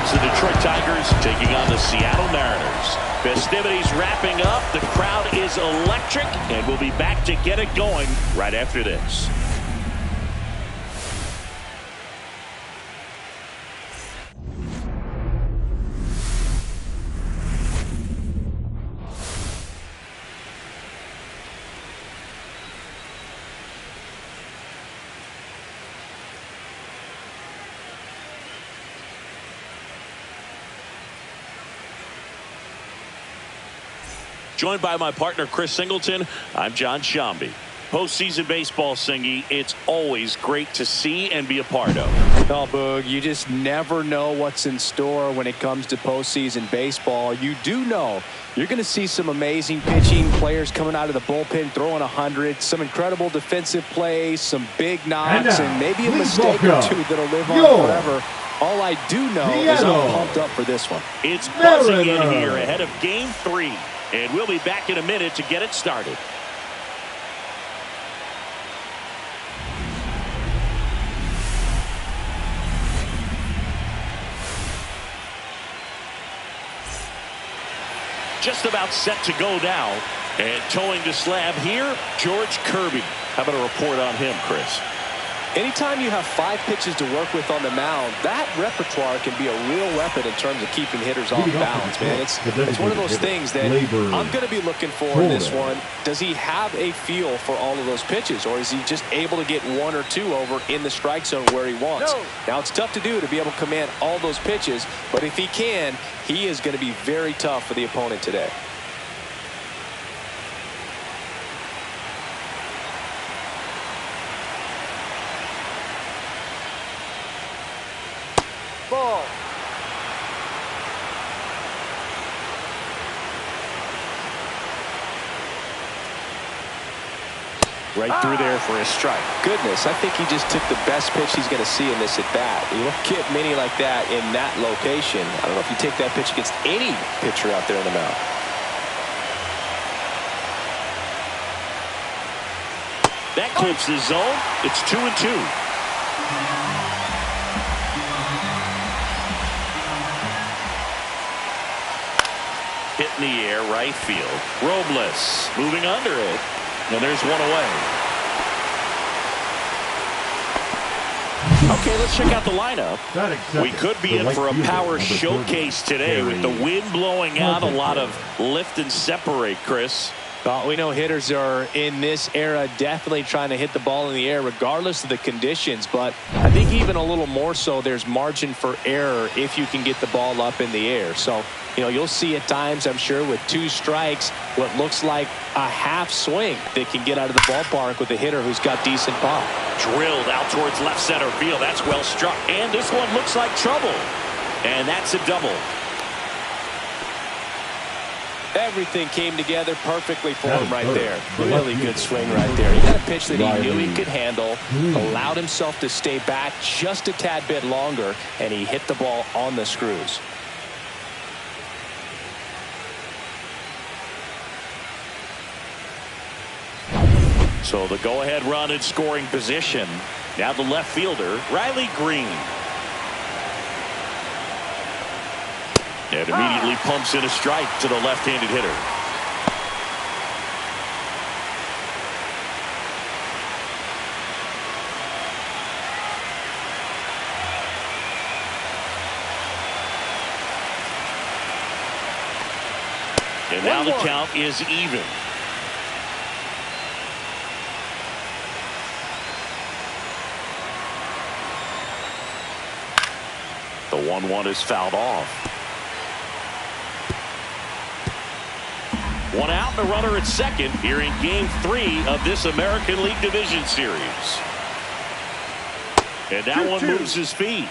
It's the Detroit Tigers taking on the Seattle Mariners. Festivities wrapping up. The crowd is electric, and we'll be back to get it going right after this. Joined by my partner, Chris Singleton, I'm John Shambi. Postseason baseball, Singy, it's always great to see and be a part of. Oh, Boog, you just never know what's in store when it comes to postseason baseball. You do know you're going to see some amazing pitching, players coming out of the bullpen throwing 100, some incredible defensive plays, some big knocks, and maybe a mistake or two that'll live on forever. All I do know is I'm pumped up for this one. It's buzzing in here ahead of Game 3. And we'll be back in a minute to get it started. Just about set to go now. And towing the slab here, George Kirby. How about a report on him, Chris? Anytime you have 5 pitches to work with on the mound, that repertoire can be a real weapon in terms of keeping hitters off balance, man. It's one of those things that I'm going to be looking for in this one. Does he have a feel for all of those pitches, or is he just able to get 1 or 2 over in the strike zone where he wants? Now, it's tough to do to be able to command all those pitches, but if he can, he is going to be very tough for the opponent today. Ball. Right through there for a strike. Goodness, I think he just took the best pitch he's going to see in this at bat. You don't get many like that in that location. I don't know if you take that pitch against any pitcher out there in the mound. That clips the zone. It's 2-2. Hit in the air, right field. Robles moving under it. And there's one away. Okay, let's check out the lineup. We could be in for a power showcase today with the wind blowing out. A lot of lift and separate, Chris. Well, we know hitters are in this era definitely trying to hit the ball in the air regardless of the conditions, but I think even a little more so there's margin for error if you can get the ball up in the air. So, you know, you'll see at times, I'm sure, with 2 strikes, what looks like a half swing that can get out of the ballpark with a hitter who's got decent pop. Drilled out towards left center field. That's well struck. And this one looks like trouble. And that's a double. Everything came together perfectly for him right there. Really good swing right there. He got a pitch that he knew he could handle, allowed himself to stay back just a tad bit longer, and he hit the ball on the screws. So the go-ahead run in scoring position. Now the left fielder, Riley Green. And immediately pumps in a strike to the left-handed hitter. And now the count is even. The 1-1 is fouled off. One out and a runner at second here in Game 3 of this American League Division Series. And that one moves his feet.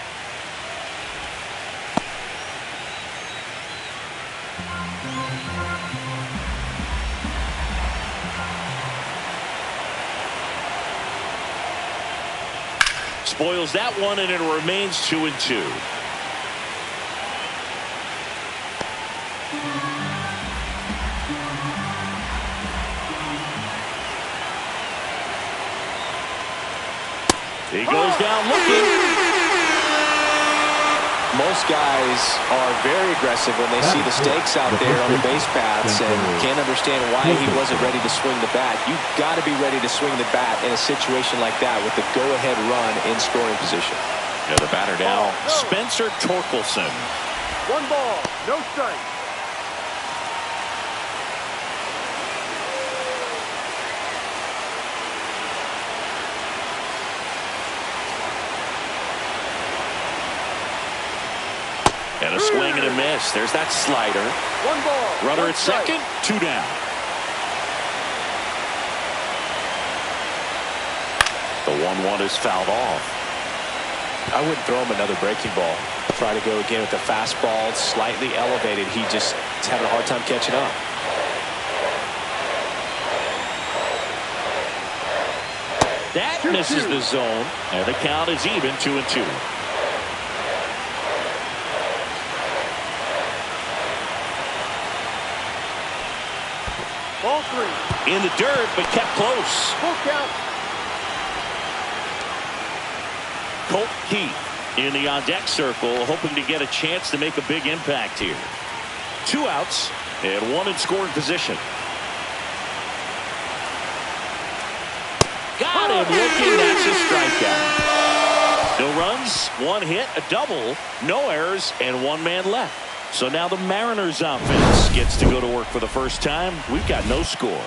Spoils that one, and it remains 2-2. He goes down looking. Most guys are very aggressive when they see the stakes out there on the base paths and can't understand why he wasn't ready to swing the bat. You've got to be ready to swing the bat in a situation like that with the go-ahead run in scoring position. Yeah, the batter now, Spencer Torkelson. 1 ball, no strike. And a swing and a miss. There's that slider. 1 ball. Runner at second, 2 down. The 1-1 is fouled off. I wouldn't throw him another breaking ball. Try to go again with the fastball, slightly elevated. He just is having a hard time catching up. That misses the zone, and the count is even, 2-2. Ball 3. In the dirt, but kept close. Full count. Colt Keith in the on-deck circle, hoping to get a chance to make a big impact here. 2 outs and 1 in scoring position. Got him looking. That's a strikeout. No runs, 1 hit, a double, no errors, and 1 man left. So now the Mariners offense gets to go to work for the first time. We've got no score.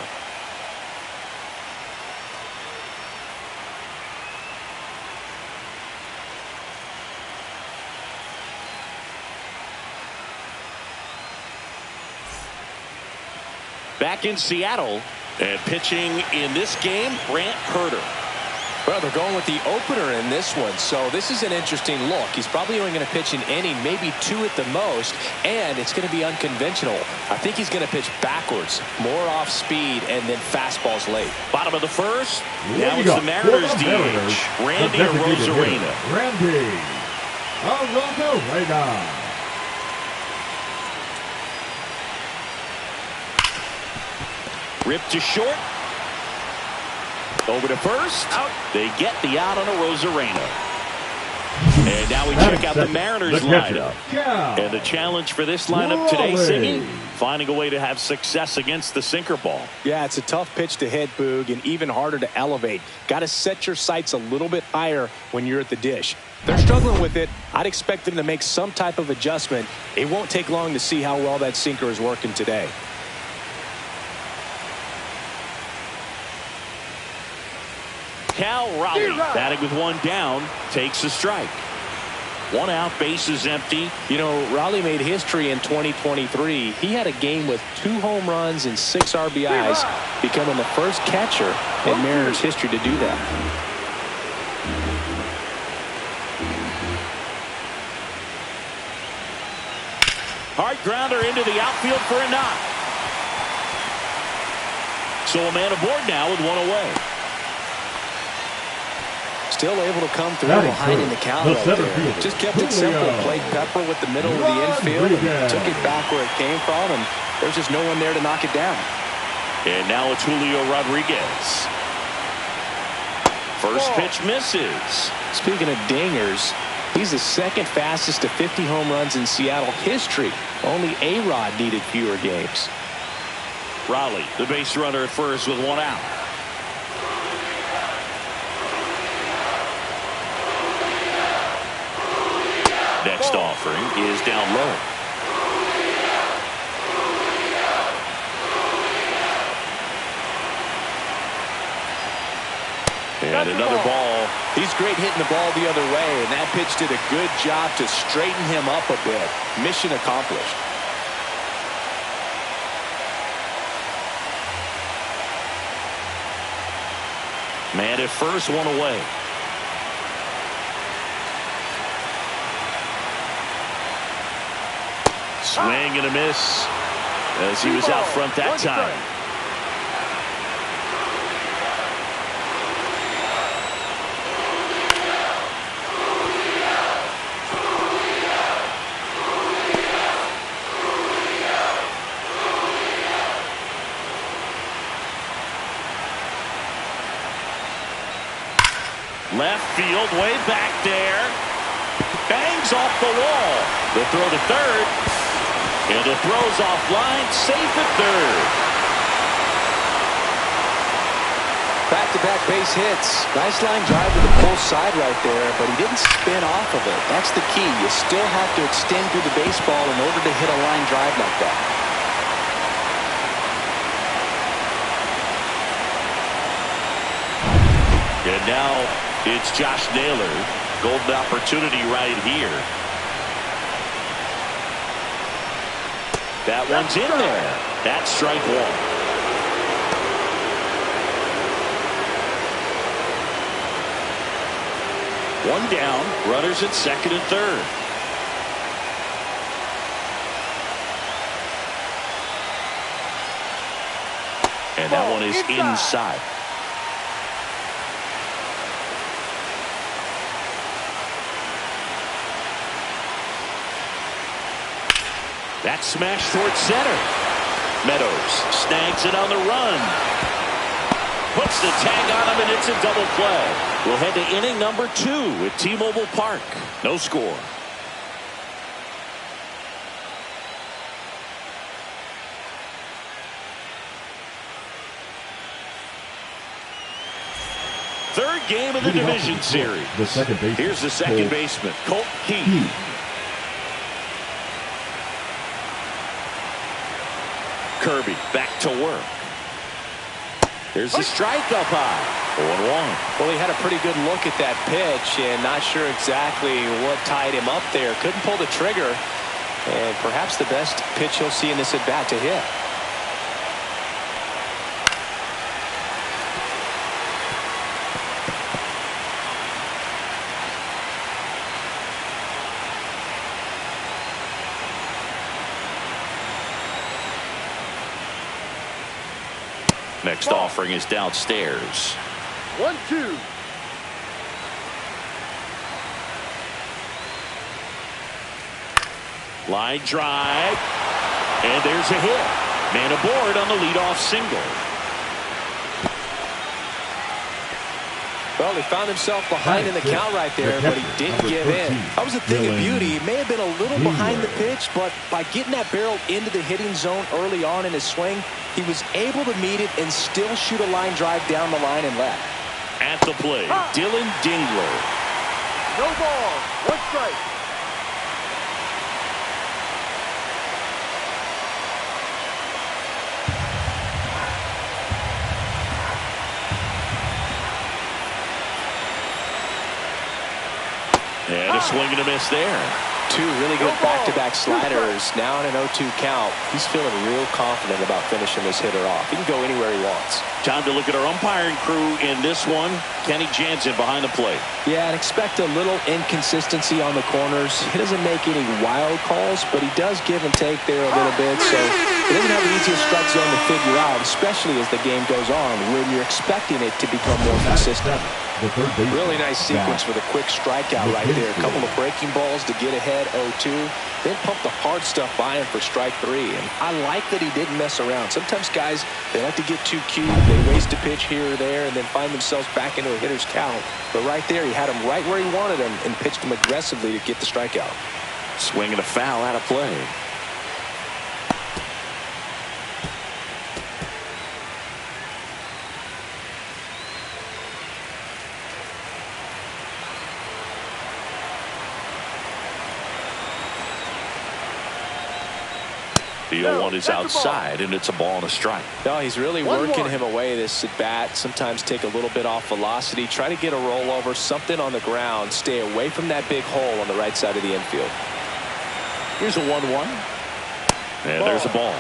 Back in Seattle, and pitching in this game, Brant Herter. Well, they're going with the opener in this one, so this is an interesting look. He's probably only going to pitch an inning, maybe 2 at the most, and it's going to be unconventional. I think he's going to pitch backwards, more off speed, and then fastballs late. Bottom of the first. Now it's the Mariners DH, Randy Arozarena. Randy Arozarena. Ripped to short. Over to first. Out. They get the out on Arozarena. And now we check out the Mariners lineup. And the challenge for this lineup today, Siggy, finding a way to have success against the sinker ball. Yeah, it's a tough pitch to hit, Boog, and even harder to elevate. Got to set your sights a little bit higher when you're at the dish. They're struggling with it. I'd expect them to make some type of adjustment. It won't take long to see how well that sinker is working today. Cal Raleigh, batting with 1 down, takes a strike. 1 out, bases empty. You know, Raleigh made history in 2023. He had a game with 2 home runs and 6 RBIs, becoming the first catcher in Mariners history to do that. Hard grounder into the outfield for a knock. So a man aboard now with 1 away. Still able to come through behind in the count right there. Just kept it simple. Played pepper with the middle of the infield. And took it back where it came from, and there's just no one there to knock it down. And now it's Julio Rodriguez. First pitch misses. Speaking of dingers, he's the second fastest to 50 home runs in Seattle history. Only A-Rod needed fewer games. Raleigh, the base runner at first with 1 out. Next offering is down low. And another ball. He's great hitting the ball the other way, and that pitch did a good job to straighten him up a bit. Mission accomplished. Man at first, 1 away. Swing and a miss as he was out front that time. Left field, way back there. Bangs off the wall. The throw to third. And the throw's offline. Safe at third. Back-to-back base hits. Nice line drive to the pull side right there, but he didn't spin off of it. That's the key. You still have to extend through the baseball in order to hit a line drive like that. And now it's Josh Naylor. Golden opportunity right here. That one's in there. That's strike one. One down, runners at second and third. And that one is inside. That's smashed towards center. Meadows snags it on the run. Puts the tag on him, and it's a double play. We'll head to inning number 2 at T-Mobile Park. No score. Third game of the division series. Here's the second baseman, Colt Keith. Kirby back to work. There's the strike up high. 0-1. Well, he had a pretty good look at that pitch and not sure exactly what tied him up there. Couldn't pull the trigger. And perhaps the best pitch he'll see in this at bat to hit. Next offering is downstairs. 1-2. Line drive. And there's a hit. Man aboard on the leadoff single. Well, he found himself behind in the count right there, but he didn't give in. That was a thing of beauty. He may have been a little behind the pitch, but by getting that barrel into the hitting zone early on in his swing, he was able to meet it and still shoot a line drive down the line and left. At the plate, Dylan Dingler. No ball. 1 strike. And a swing and a miss there. 2 really good back-to-back sliders. Now in an 0-2 count. He's feeling real confident about finishing this hitter off. He can go anywhere he wants. Time to look at our umpiring crew in this one. Kenny Jansen behind the plate. Yeah, and expect a little inconsistency on the corners. He doesn't make any wild calls, but he does give and take there a little bit. So he doesn't have the easiest strike zone to figure out, especially as the game goes on, when you're expecting it to become more consistent. Really nice sequence with a quick strikeout right there. A couple of breaking balls to get ahead 0-2. Then pump the hard stuff by him for strike 3. And I like that he didn't mess around. Sometimes guys, they like to get too cute. They waste a pitch here or there and then find themselves back into a hitter's count. But right there, he had him right where he wanted him and pitched him aggressively to get the strikeout. Swing and a foul out of play. The 0-1 is outside, and it's a ball and a strike. No, he's really working him away this at bat. Sometimes take a little bit off velocity. Try to get a rollover, something on the ground. Stay away from that big hole on the right side of the infield. Here's a 1-1. And there's a ball.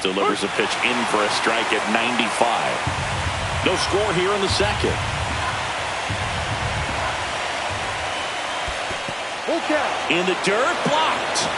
Delivers a pitch in for a strike at 95. No score here in the second. In the dirt, blocked.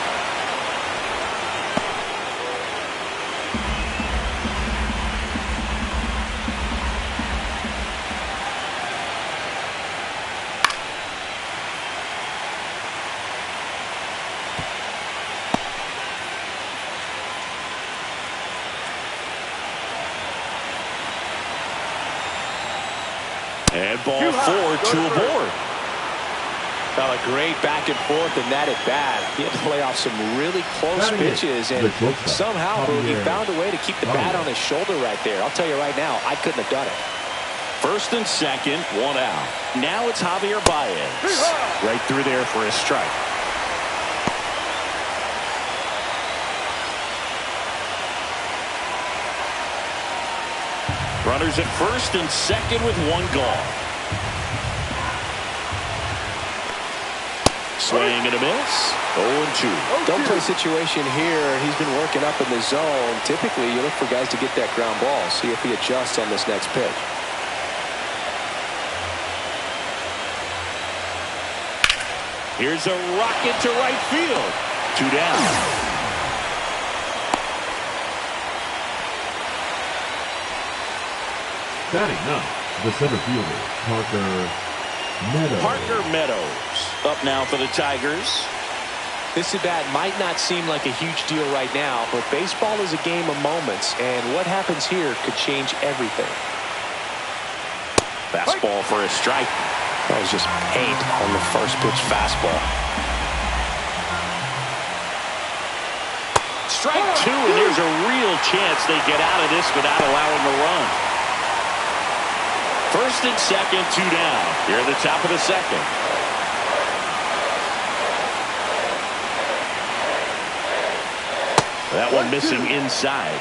And ball 4, 2 aboard. Well, a great back and forth in that at bat. He had to play off some really close pitches, and somehow he found a way to keep the bat on his shoulder right there. I'll tell you right now, I couldn't have done it. First and second, 1 out. Now it's Javier Baez. Right through there for a strike. Runners at first and second with 1 gone. Swing and a miss. 0-2. Don't play situation here. He's been working up in the zone. Typically, you look for guys to get that ground ball. See if he adjusts on this next pitch. Here's a rocket to right field. 2 down. Batting now, the center fielder, Parker Meadows up now for the Tigers. This at bat might not seem like a huge deal right now, but baseball is a game of moments, and what happens here could change everything. Fastball for a strike. That was just paint on the first pitch fastball. Strike 2, and there's a real chance they get out of this without allowing a run. First and second, 2 down. Here at the top of the second. That one missing inside.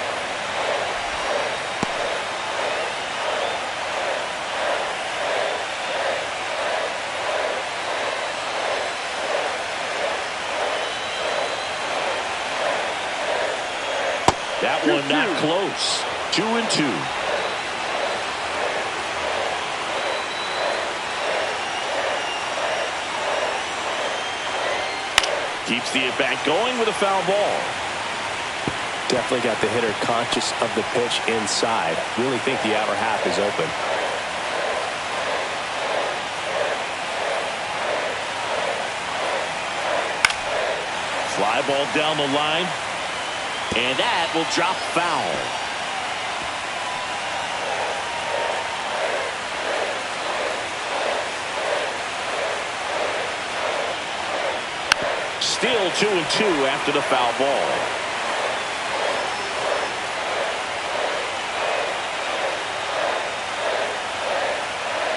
That one not close. 2-2. Keeps the at-bat going with a foul ball. Definitely got the hitter conscious of the pitch inside. Really think the outer half is open. Fly ball down the line. And that will drop foul. Still 2-2 after the foul ball.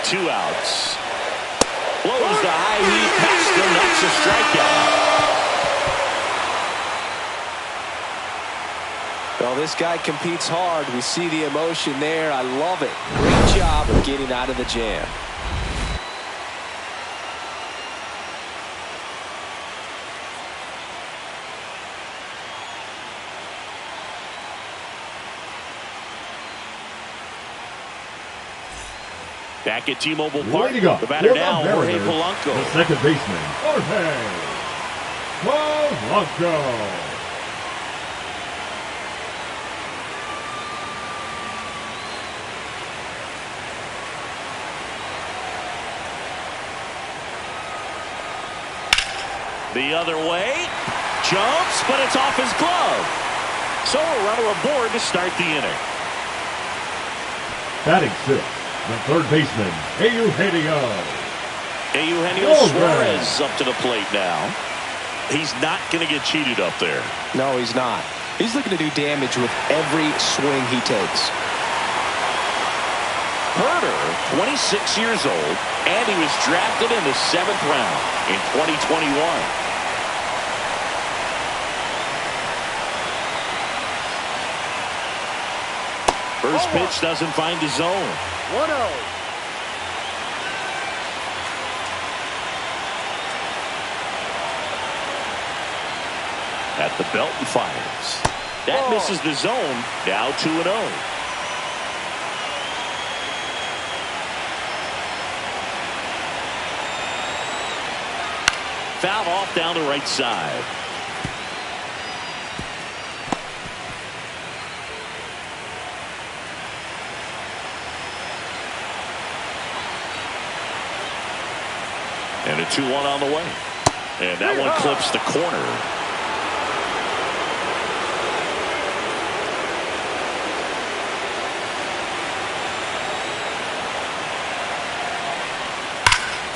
Two outs. Blows the high heat past him. That's a strikeout. Well, this guy competes hard. We see the emotion there. I love it. Great job of getting out of the jam. Back at T-Mobile Park, the batter now, Jorge Polanco. The second baseman, Jorge Polanco. The other way, jumps, but it's off his glove. So a runner aboard to start the inning. Batting sixth, the third baseman, Eugenio Suarez up to the plate now. He's not going to get cheated up there. No, he's not. He's looking to do damage with every swing he takes. Herder, 26 years old, and he was drafted in the 7th round in 2021. First pitch doesn't find the zone. 1-0. At the belt and fires. That misses the zone. Now 2-0. Foul off down the right side. And a 2-1 on the way. And that one clips the corner.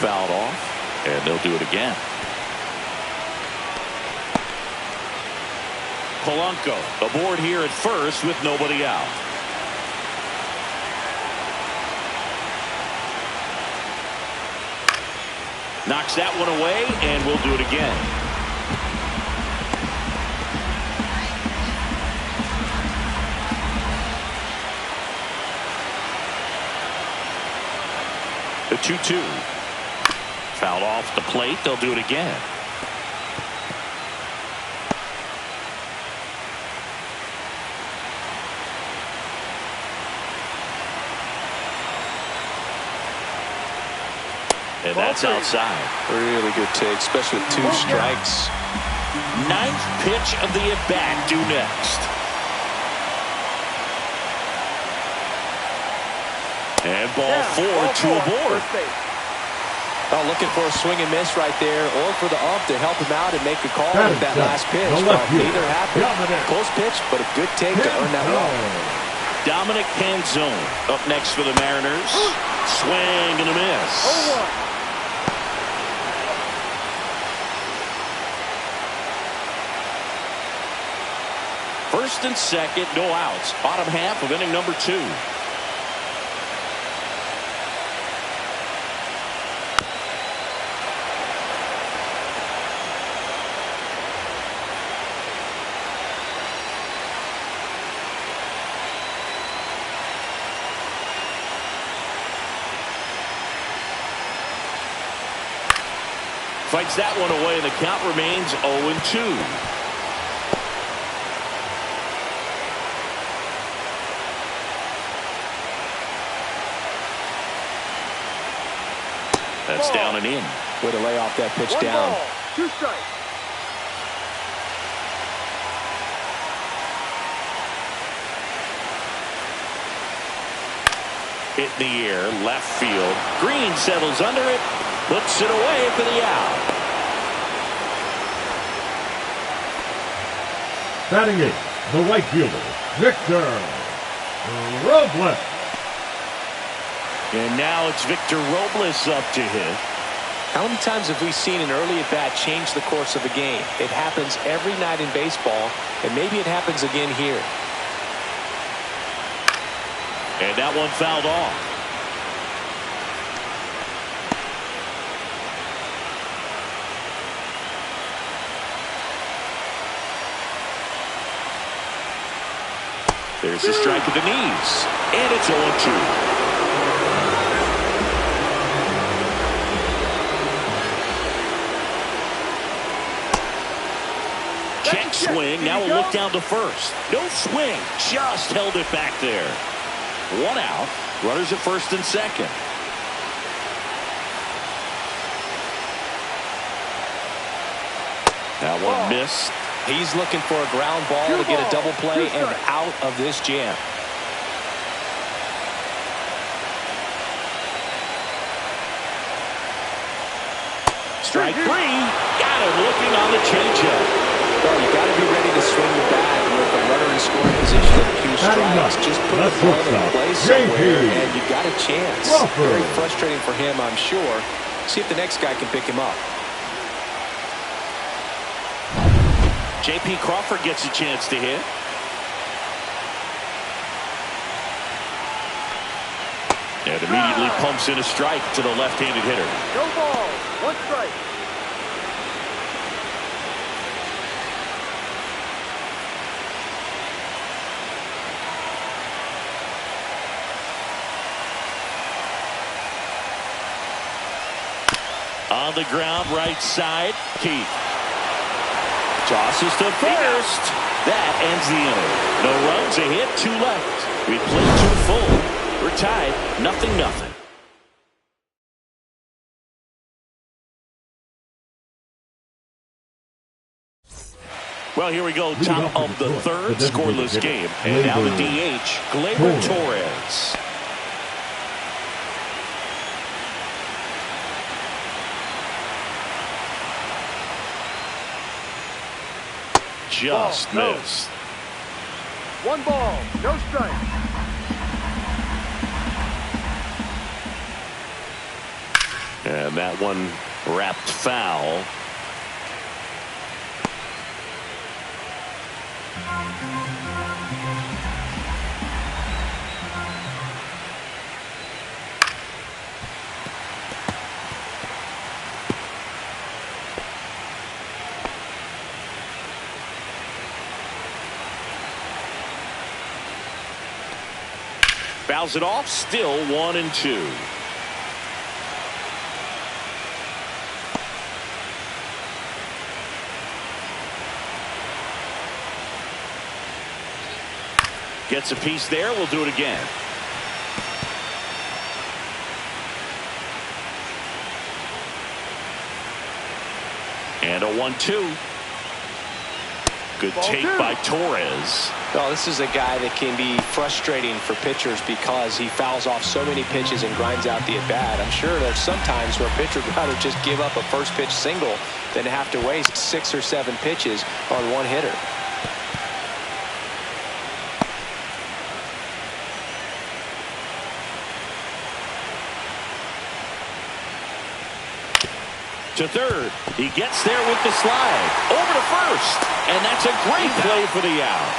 fouled off, and they'll do it again. Polanco aboard here at first with nobody out. Knocks that one away, and we'll do it again. The 2-2. Fouled off the plate. They'll do it again. And that's outside. Really good take, especially with 2 strikes. 9th pitch of the at-bat due next. And ball 4, 2 aboard. Oh, looking for a swing and miss right there, or for the ump to help him out and make a call with that last pitch. Well, neither happened. Close pitch, but a good take to earn that run. Dominic Canzone up next for the Mariners. Swing and a miss. First and second, no outs. Bottom half of inning number 2. Fights that one away, and the count remains 0-2. That's down and in. Way to lay off that pitch 1 down. ball, 2 strikes. Hit in the air, left field. Green settles under it, puts it away for the out. Batting 8, the right fielder, Victor Robles. And now it's Victor Robles up to hit. How many times have we seen an early at-bat change the course of a game? It happens every night in baseball, and maybe it happens again here. And that one fouled off. There's the strike at the knees. And it's 0-2. Check swing. Now a look down to first. No swing. Just held it back there. 1 out. Runners at first and second. That one missed. He's looking for a ground ball to get a double play and out of this jam. Strike 3. Got him looking on the changeup. Well, you got to be ready to swing the bat with a runner in scoring position and 2 strikes. Just put the ball in place somewhere, and you got a chance. Very frustrating for him, I'm sure. See if the next guy can pick him up. J.P. Crawford gets a chance to hit. And immediately pumps in a strike to the left-handed hitter. No ball, 1 strike. On the ground, right side, Keith. Tosses to first. That ends the inning. No runs, a hit, 2 left. We played 2 full. We're tied, 0-0. Well, here we go, top of the 3rd, scoreless game. And now the DH, Gleyber Torres. Just missed. 1 ball, no strike. And that one wrapped foul. Fouls it off, still 1-2. Gets a piece there. We'll do it again. And a 1-2. Good take by Torres. Oh, this is a guy that can be frustrating for pitchers because he fouls off so many pitches and grinds out the at-bat. I'm sure there's some times where a pitcher would rather just give up a first pitch single than have to waste 6 or 7 pitches on one hitter. To third. He gets there with the slide. Over to first. And that's a great play for the out.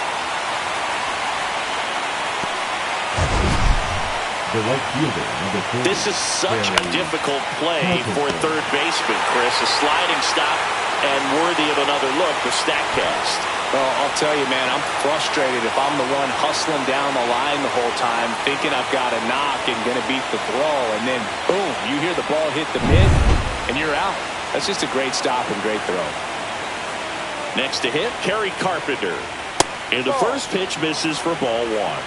The right fielder, number 4. This is such a difficult play for third baseman, Chris. A sliding stop and worthy of another look with StatCast. Well, I'll tell you, man, I'm frustrated if I'm the one hustling down the line the whole time, thinking I've got a knock and going to beat the throw, and then, boom, you hear the ball hit the mid, and you're out. That's just a great stop and great throw. Next to hit, Kerry Carpenter. And the first pitch misses for ball 1.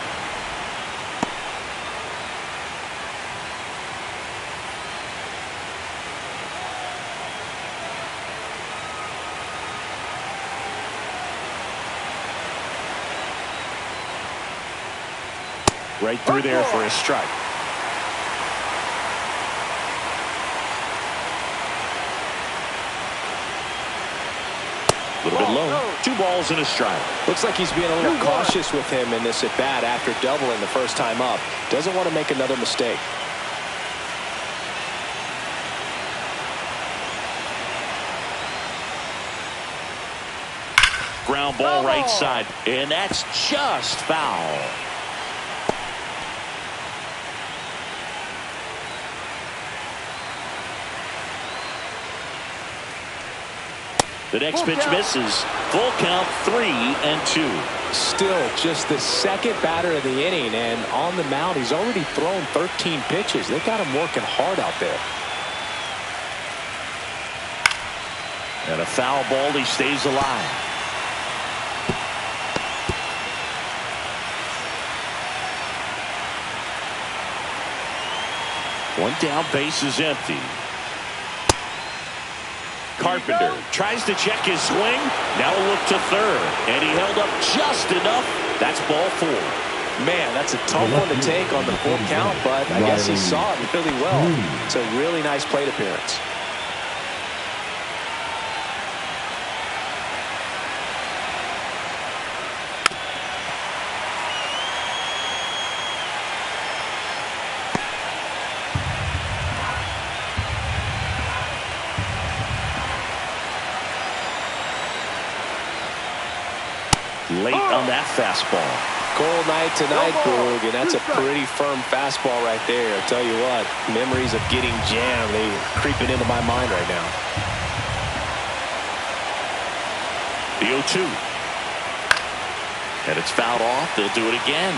Right through there for a strike. A little bit low. 2 balls and a strike. Looks like he's being a little cautious with him in this at-bat after doubling the first time up. Doesn't want to make another mistake. Ground ball right side. And that's just foul. The next pitch misses. Full count, 3-2. Still just the second batter of the inning, and on the mound, he's already thrown 13 pitches. They got him working hard out there. And a foul ball. He stays alive. One down, base is empty. Carpenter tries to check his swing. Now a look to third. And he held up just enough. That's ball 4. Man, that's a tough one to take on the full count, but I guess he saw it really well. It's a really nice plate appearance. Late on that fastball. Cold night tonight, Boog, and that's a pretty firm fastball right there. I tell you what, memories of getting jammed, they're creeping into my mind right now. The 0-2. And it's fouled off. They'll do it again.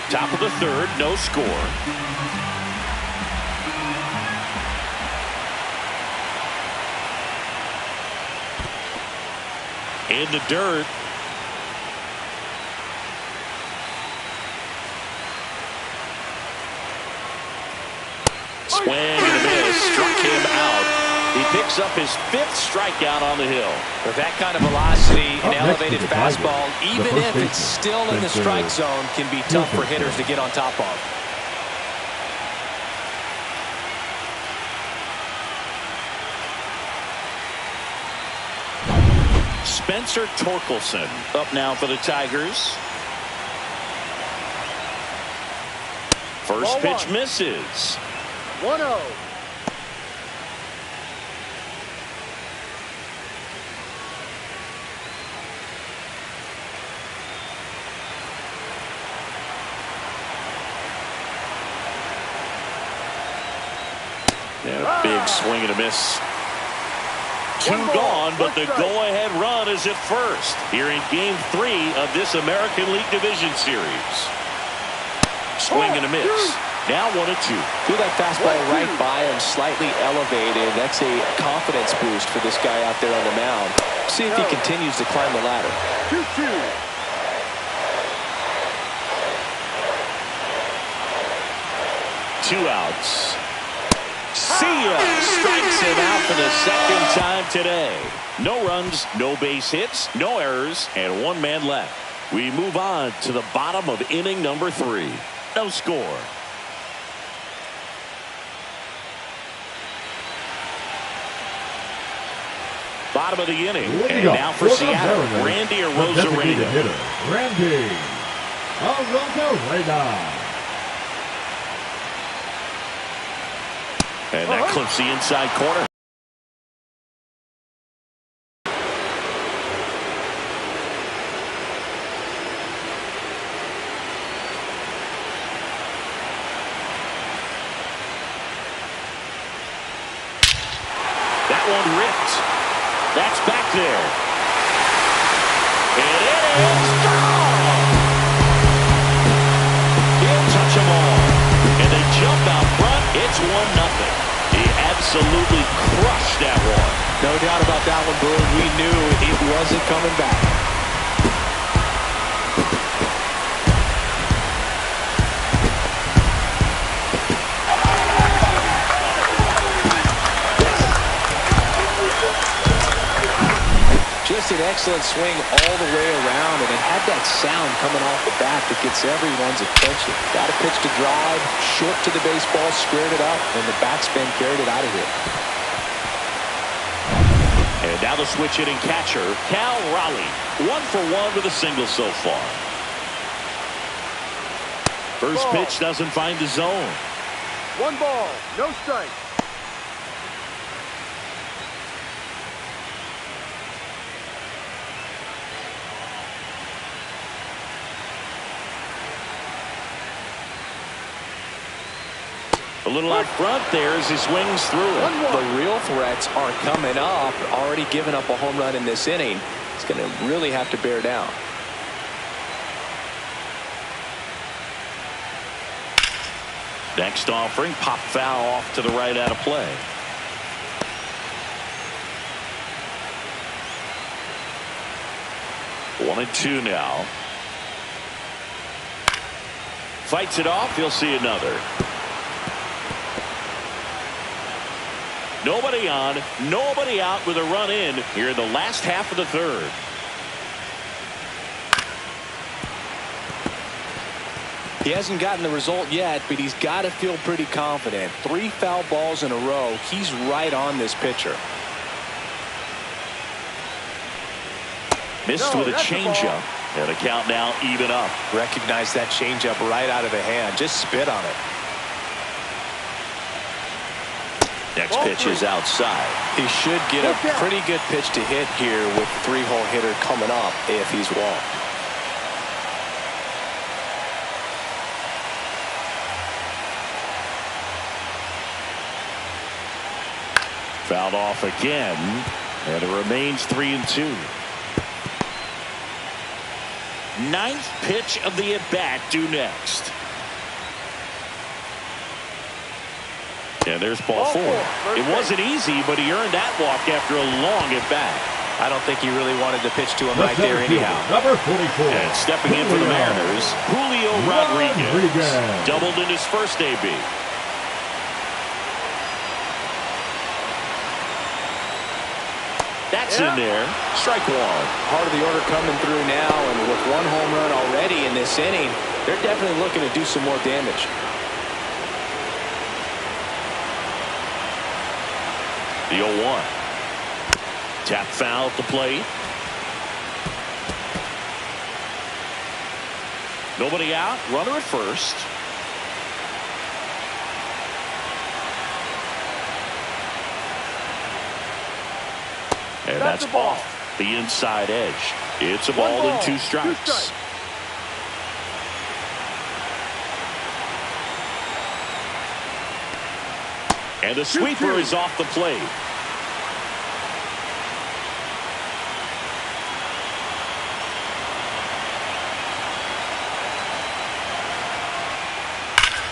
Top of the third, no score. In the dirt. Swing and a miss. Struck him out. He picks up his 5th strikeout on the hill. With that kind of velocity and elevated fastball, even if it's still in the strike zone, can be tough for hitters to get on top of. Spencer Torkelson up now for the Tigers. First pitch misses. 1-0. And a big swing and a miss. Two gone, but the go-ahead run is at first here in Game 3 of this American League Division Series. Swing and a miss. Now 1-2. Threw that fastball right by him, slightly elevated. That's a confidence boost for this guy out there on the mound. See if he continues to climb the ladder. 2-2. Two outs. See ya! Strikes him out for the second time today. No runs, no base hits, no errors, and one man left. We move on to the bottom of inning number 3. No score. Bottom of the inning. And now for Seattle, Randy Arozarena. Randy Arozarena. And that clips the inside corner. That one ripped. That's back there. And it is gone. He'll touch them all. And they jump out front. It's 1-0. He absolutely crushed that one. No doubt about that one, Boone. We knew it wasn't coming back. Just an excellent swing all the way around, and it had that sound coming off the bat that gets everyone's attention. Got a pitch to drive, short to the baseball, squared it up, and the backspin carried it out of here. And now the switch hitting catcher, Cal Raleigh. 1 for 1 with a single so far. First pitch doesn't find the zone. 1 ball, no strike. A little out front there as he swings through it. The real threats are coming up. Already given up a home run in this inning. It's going to really have to bear down. Next offering, pop foul off to the right out of play. One and two now. Fights it off. He'll see another. Nobody on, nobody out with a run in here in the last half of the third. He hasn't gotten the result yet, but he's got to feel pretty confident. 3 foul balls in a row. He's right on this pitcher. Missed with a changeup. And a count now even up. Recognize that changeup right out of the hand. Just spit on it. Next pitch is outside. He should get a pretty good pitch to hit here with the 3-hole hitter coming up if he's walked. Fouled off again, and it remains 3-2. 9th pitch of the at-bat due next. And there's ball 4. It wasn't easy, but he earned that walk after a long at-bat. I don't think he really wanted to pitch to him right there anyhow. Number 44. And stepping in for the Mariners, Julio Rodriguez. Doubled in his first AB. That's in there. Strike 1. Part of the order coming through now, and with 1 home run already in this inning, they're definitely looking to do some more damage. The 0-1. Tap foul at the plate. Nobody out. Runner at first. And that's off the inside edge. It's a ball and 2 strikes. And the sweeper is off the plate.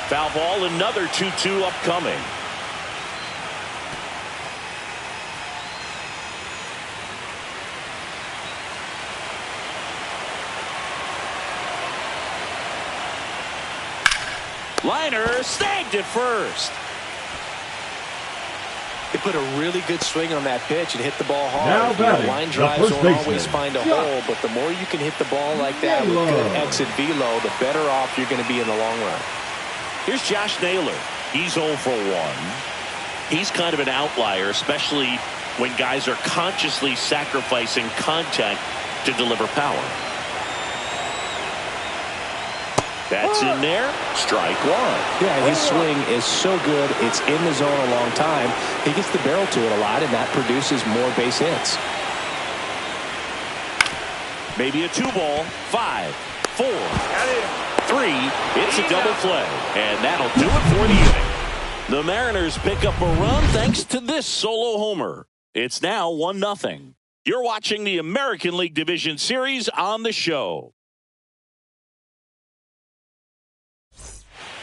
Foul ball, another 2-2 upcoming. Liner snagged at first. They put a really good swing on that pitch and hit the ball Now hard. Line drives don't always find a Yeah. hole, but the more you can hit the ball like that with good exit velo, the better off you're going to be in the long run. Here's Josh Naylor. He's 0 for 1. He's kind of an outlier, especially when guys are consciously sacrificing contact to deliver power. That's in there. Strike 1. Yeah, his swing is so good. It's in the zone a long time. He gets the barrel to it a lot, and that produces more base hits. Maybe a 2-ball. 5, 4, 3. It's a double play. And that'll do it for the inning. The Mariners pick up a run thanks to this solo homer. It's now 1-0. You're watching the American League Division Series on the show.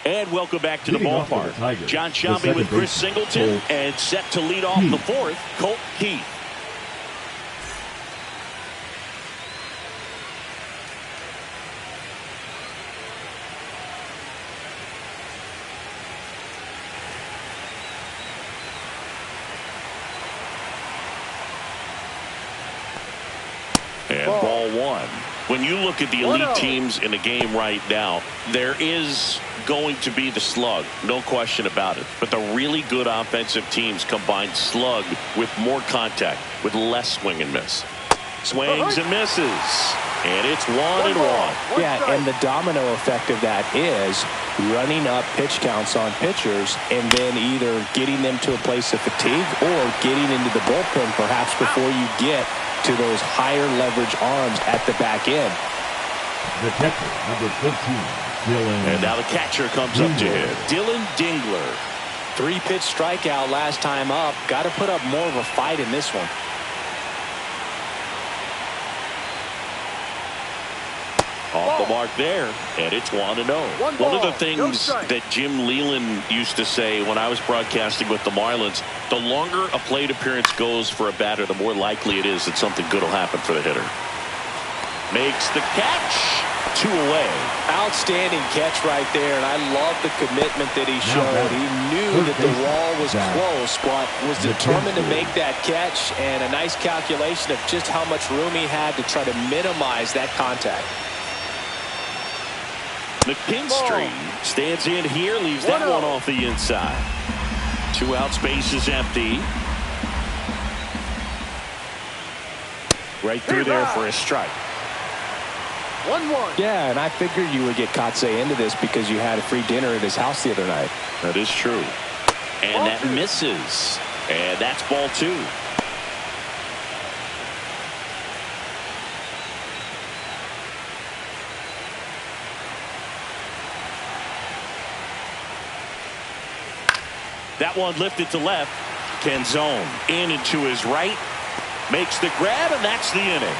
And welcome back to the ballpark. John Shelby with Chris Singleton, and set to lead off the 4th, Colt Keith. And ball 1. When you look at the elite teams in the game right now, there is going to be the slug, no question about it. But the really good offensive teams combine slug with more contact, with less swing and miss. Swings and misses. And it's 1-1. Yeah, and the domino effect of that is running up pitch counts on pitchers and then either getting them to a place of fatigue or getting into the bullpen perhaps before you get to those higher leverage arms at the back end. The catcher, number 13, Dylan. And now the catcher comes up to him, Dylan Dingler. 3-pitch strikeout last time up. Got to put up more of a fight in this one. Off the mark there, and it's 1-0. One of the things that Jim Leland used to say when I was broadcasting with the Marlins, the longer a plate appearance goes for a batter, the more likely it is that something good will happen for the hitter. Makes the catch. 2 away. Outstanding catch right there, and I love the commitment that he showed. He knew that the wall was close, but was determined to make that catch, and a nice calculation of just how much room he had to try to minimize that contact. McKinstry stands in here, leaves that one off the inside. 2 out, space is empty. Right through there for a strike. 1-1. Yeah, and I figured you would get Kotze into this because you had a free dinner at his house the other night. That is true. And that misses. And that's ball 2. That one lifted to left. Canzone in and to his right. Makes the grab, and that's the inning.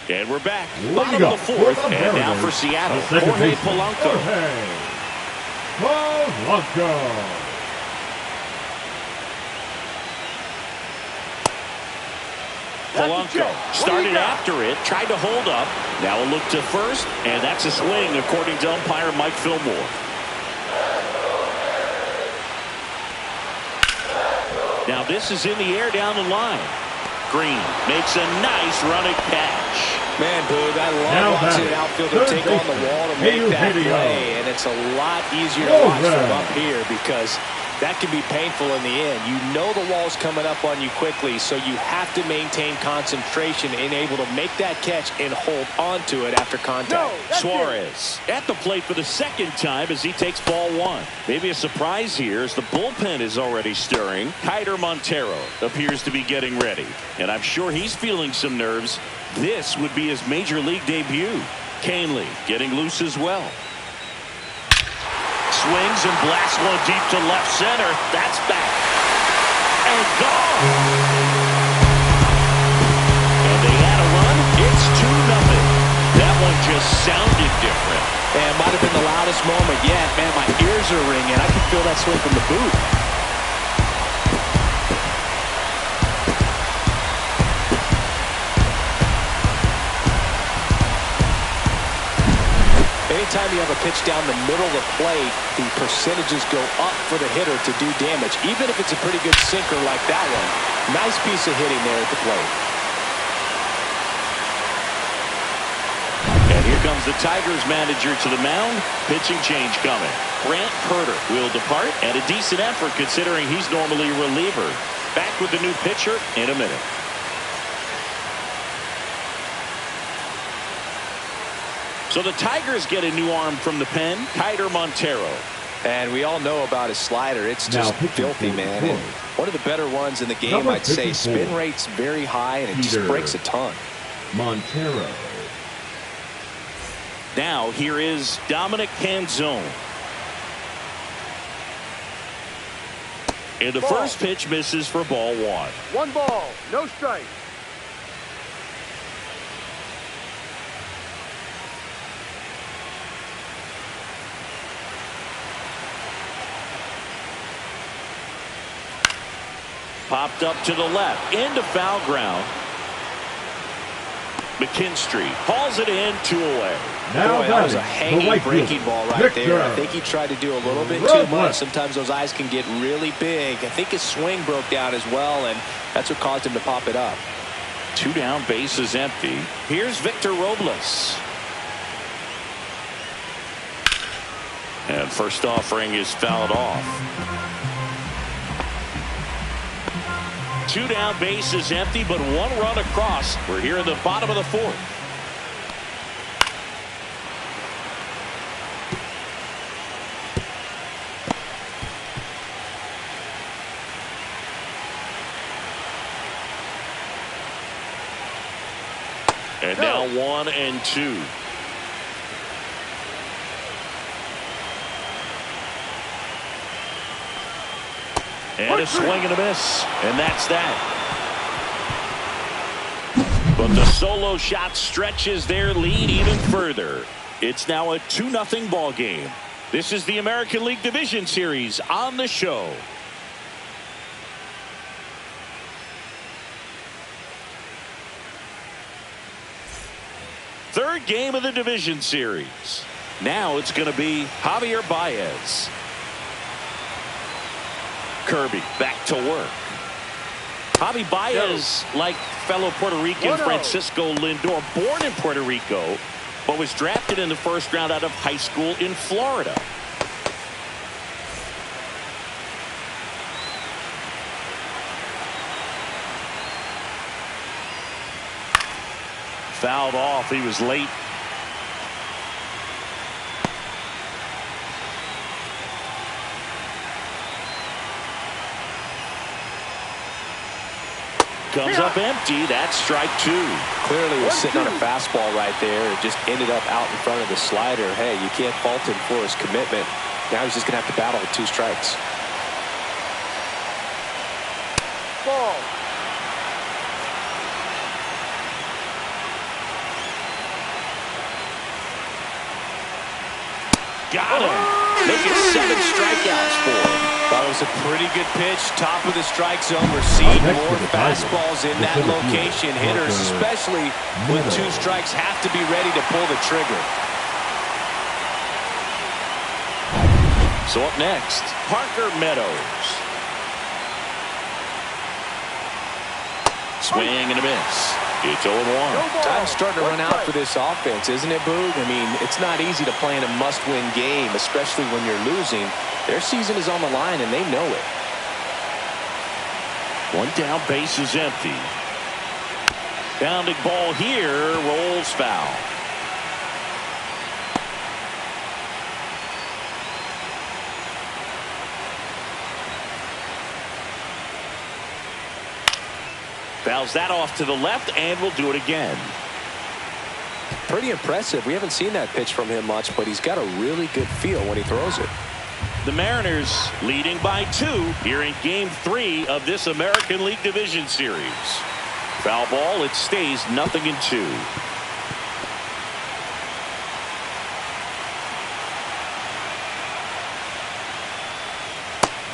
And we're back. Bottom of the 4th. And now for Seattle, Jorge Polanco. Polanco. Polanco started after it, tried to hold up. Now a look to first, and that's a swing according to umpire Mike Fillmore. Now this is in the air down the line. Green makes a nice running catch. Man, Boog, I love watching an outfielder take on the wall to make that play, and it's a lot easier to watch from up here because That can be painful in the end. You know the wall's coming up on you quickly, so you have to maintain concentration and able to make that catch and hold on to it after contact. Suarez at the plate for the second time as he takes ball one. Maybe a surprise here as the bullpen is already stirring. Kiter Montero appears to be getting ready, and I'm sure he's feeling some nerves. This would be his major league debut. Canely getting loose as well. Swings and blasts one deep to left center. That's back. And gone. And they had a run. It's 2-0. That one just sounded different. And it might have been the loudest moment yet. Man, my ears are ringing. I can feel that swing from the booth. Anytime you have a pitch down the middle of the plate, the percentages go up for the hitter to do damage, even if it's a pretty good sinker like that one. Nice piece of hitting there at the plate. And here comes the Tigers manager to the mound. Pitching change coming. Grant Herter will depart, and a decent effort considering he's normally a reliever. Back with the new pitcher in a minute. So the Tigers get a new arm from the pen, Kiter Montero. And we all know about his slider. It's just filthy, man. And one of the better ones in the game, I'd say. Spin rate's very high, and it just breaks a ton. Montero. Now here is Dominic Canzone. And the first pitch misses for ball one. 1 ball, no strike. Popped up to the left, into foul ground. McKinstry hauls it in, 2 away. Now Boy, that was a hanging breaking ball right there. I think he tried to do a little bit too much. Sometimes those eyes can get really big. I think his swing broke down as well, and that's what caused him to pop it up. 2 down, bases empty. Here's Victor Robles. And first offering is fouled off. 2 down, bases empty, but 1 run across. We're here in the bottom of the 4th. And now 1 and 2. And a swing and a miss. And that's that. But the solo shot stretches their lead even further. It's now a 2-0 ball game. This is the American League Division Series on the show. Third game of the Division Series. Now it's going to be Javier Baez. Kirby back to work. Javi Baez, like fellow Puerto Rican Francisco Lindor, born in Puerto Rico, but was drafted in the first round out of high school in Florida. Fouled off. He was late. Comes up empty. That's strike 2. Clearly was sitting on a fastball right there. It just ended up out in front of the slider. Hey, you can't fault him for his commitment. Now he's just going to have to battle with 2 strikes. Ball. Got him. Make it 7 strikeouts for him. That was a pretty good pitch. Top of the strike zone. We're seeing more fastballs in that location. Hitters, especially with 2 strikes, have to be ready to pull the trigger. So up next, Parker Meadows. Swing and a miss. It's 0-1. Time's starting to run out for this offense, isn't it, Boog? I mean, it's not easy to play in a must-win game, especially when you're losing. Their season is on the line, and they know it. One down, base is empty. Bounding ball here, rolls foul. Fouls that off to the left, and will do it again. Pretty impressive. We haven't seen that pitch from him much, but he's got a really good feel when he throws it. The Mariners leading by 2 here in Game 3 of this American League Division Series. Foul ball, it stays 0-2.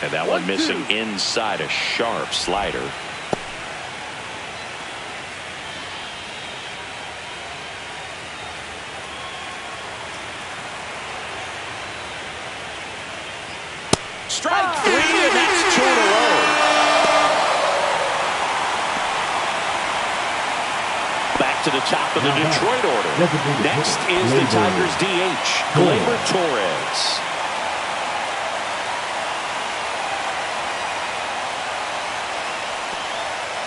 And that one missing inside, a sharp slider. Strike 3, and that's 2 in a row. Back to the top of the Detroit order. Next is the Tigers DH, Gleyber Torres.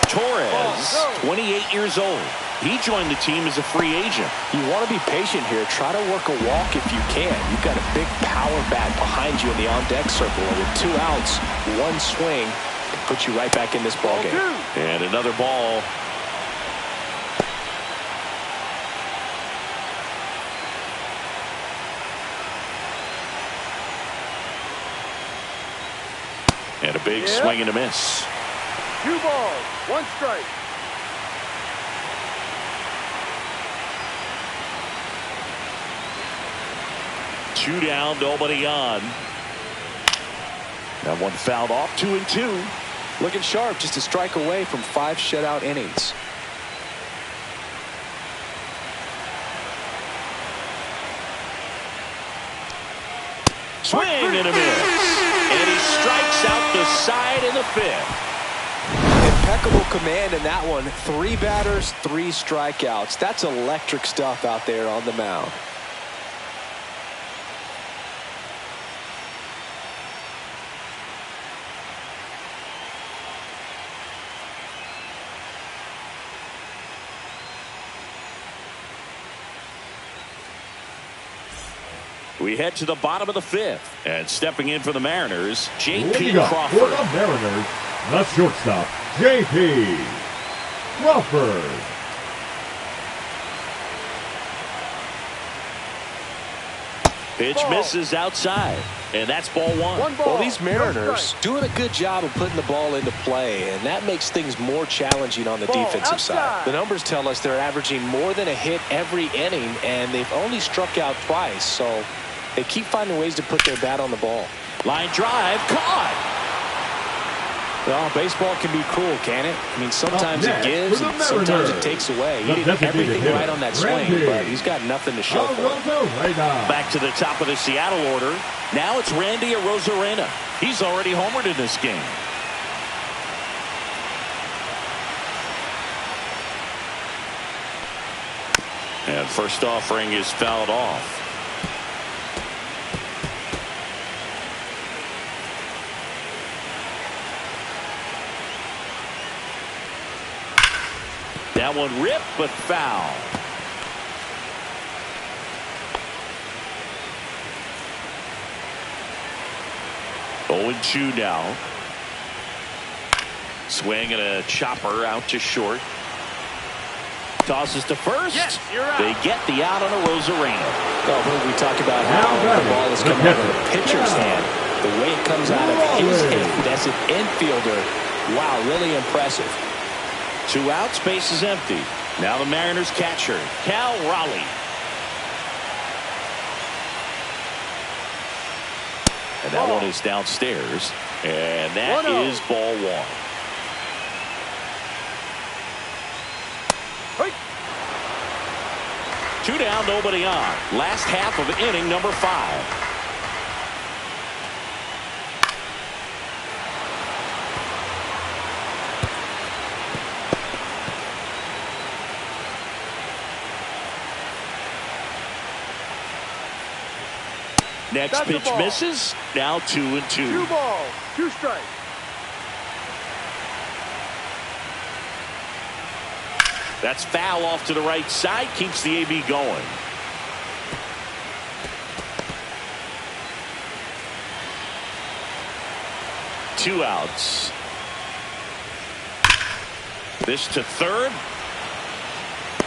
Torres, 28 years old. He joined the team as a free agent. You want to be patient here. Try to work a walk if you can. You've got a big power bat behind you in the on-deck circle. And with 2 outs, 1 swing can put you right back in this ball game. And another ball. And a big swing and a miss. 2 balls, 1 strike. Two down, nobody on. That one fouled off, 2-2. Looking sharp, just a strike away from 5 shutout innings. Swing and a miss. And he strikes out the side in the 5th. Impeccable command in that one. 3 batters, 3 strikeouts. That's electric stuff out there on the mound. We head to the bottom of the 5th. And stepping in for the Mariners, J.P. For Crawford. the Mariners, the shortstop, J.P. Crawford. Pitch misses outside. And that's ball 1. Well, these Mariners doing a good job of putting the ball into play, and that makes things more challenging on the defensive side. The numbers tell us they're averaging more than a hit every inning, and they've only struck out twice, so they keep finding ways to put their bat on the ball. Line drive, caught. Well, baseball can be cruel, can it? I mean, sometimes it gives and sometimes it takes away. He did everything right on that swing, but he's got nothing to show for it. Back to the top of the Seattle order. Now it's Randy Arozarena. He's already homered in this game. And first offering is fouled off. That one ripped, but foul. Oh, 0-2 now. Swing and a chopper out to short. Tosses to first. Yes, you're out. They get the out on Arozarena. Oh, we talk about how the ball is coming out of the pitcher's hand. The way it comes out of his hand as an infielder. Wow, really impressive. 2 outs, base is empty. Now the Mariners catcher, Cal Raleigh. And that one is downstairs. And that is ball 1. Two down, nobody on. Last half of inning number 5. Next That's pitch the ball. misses. Now 2-2. 2 balls, 2 strikes. That's foul off to the right side. Keeps the AB going. Two outs. This to third.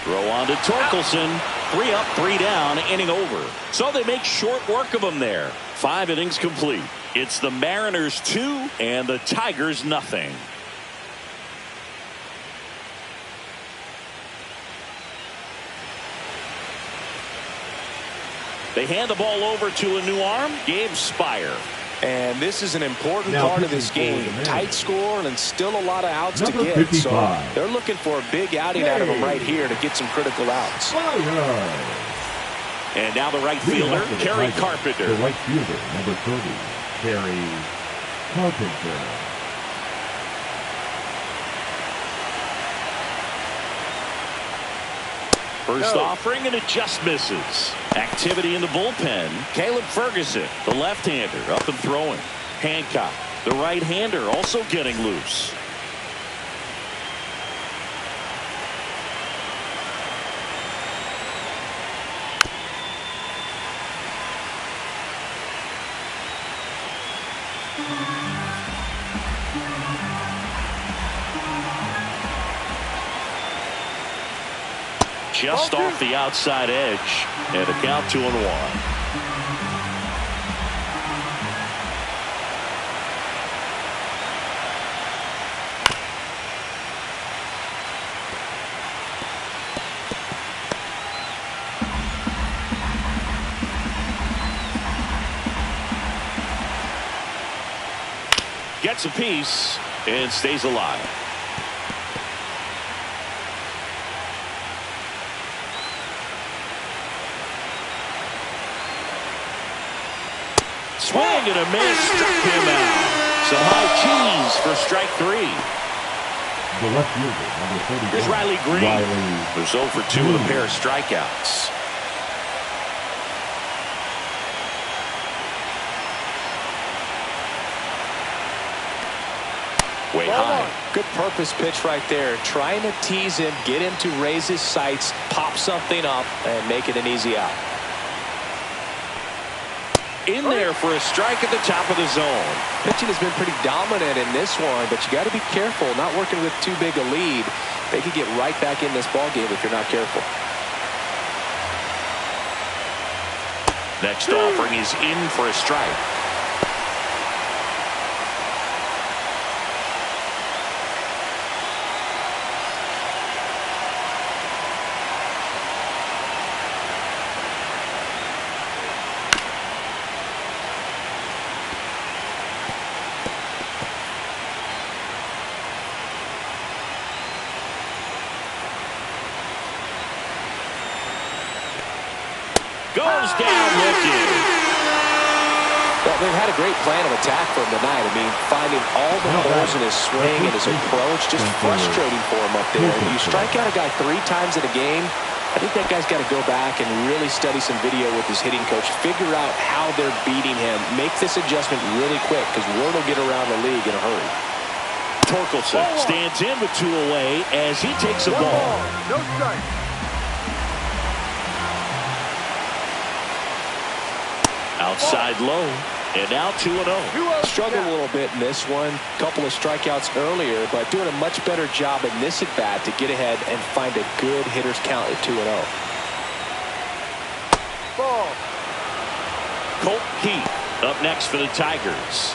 Throw on to Torkelson. 3 up, 3 down, inning over. So they make short work of him there. 5 innings complete. It's the Mariners 2 and the Tigers nothing. They hand the ball over to a new arm, Gabe Spire. And this is an important part of this game. Tight score and still a lot of outs to get. 55. So they're looking for a big outing out of him right here to get some critical outs. And now the right fielder, Kerry Carpenter. The right fielder, number 30, Kerry Carpenter. First offering, and it just misses. Activity in the bullpen. Caleb Ferguson, the left-hander, up and throwing. Hancock, the right-hander, also getting loose. Just off the outside edge, and a count 2-1. Gets a piece and stays alive. Swing and a miss, struck him out. Some high cheese for strike 3. The left fielder, number 31. Here's Riley Green. Who's 0 for 2 with a pair of strikeouts. Way high. Good purpose pitch right there. Trying to tease him, get him to raise his sights, pop something up, and make it an easy out. In there for a strike at the top of the zone. Pitching has been pretty dominant in this one, but you got to be careful. Not working with too big a lead. They could get right back in this ball game if you're not careful. Next offering is in for a strike. Goes down looking. Well, they've had a great plan of attack for him tonight. I mean, finding all the holes in his swing and his approach, just frustrating for him up there. You strike out a guy 3 times in a game, I think that guy's got to go back and really study some video with his hitting coach, figure out how they're beating him, make this adjustment really quick, because word will get around the league in a hurry. Torkelson stands in with 2 away as he takes a ball. No strike. Outside low, and now 2-0. Struggled a little bit in this one. Couple of strikeouts earlier, but doing a much better job in this at bat to get ahead and find a good hitter's count at 2-0. Ball. Colt Heath up next for the Tigers.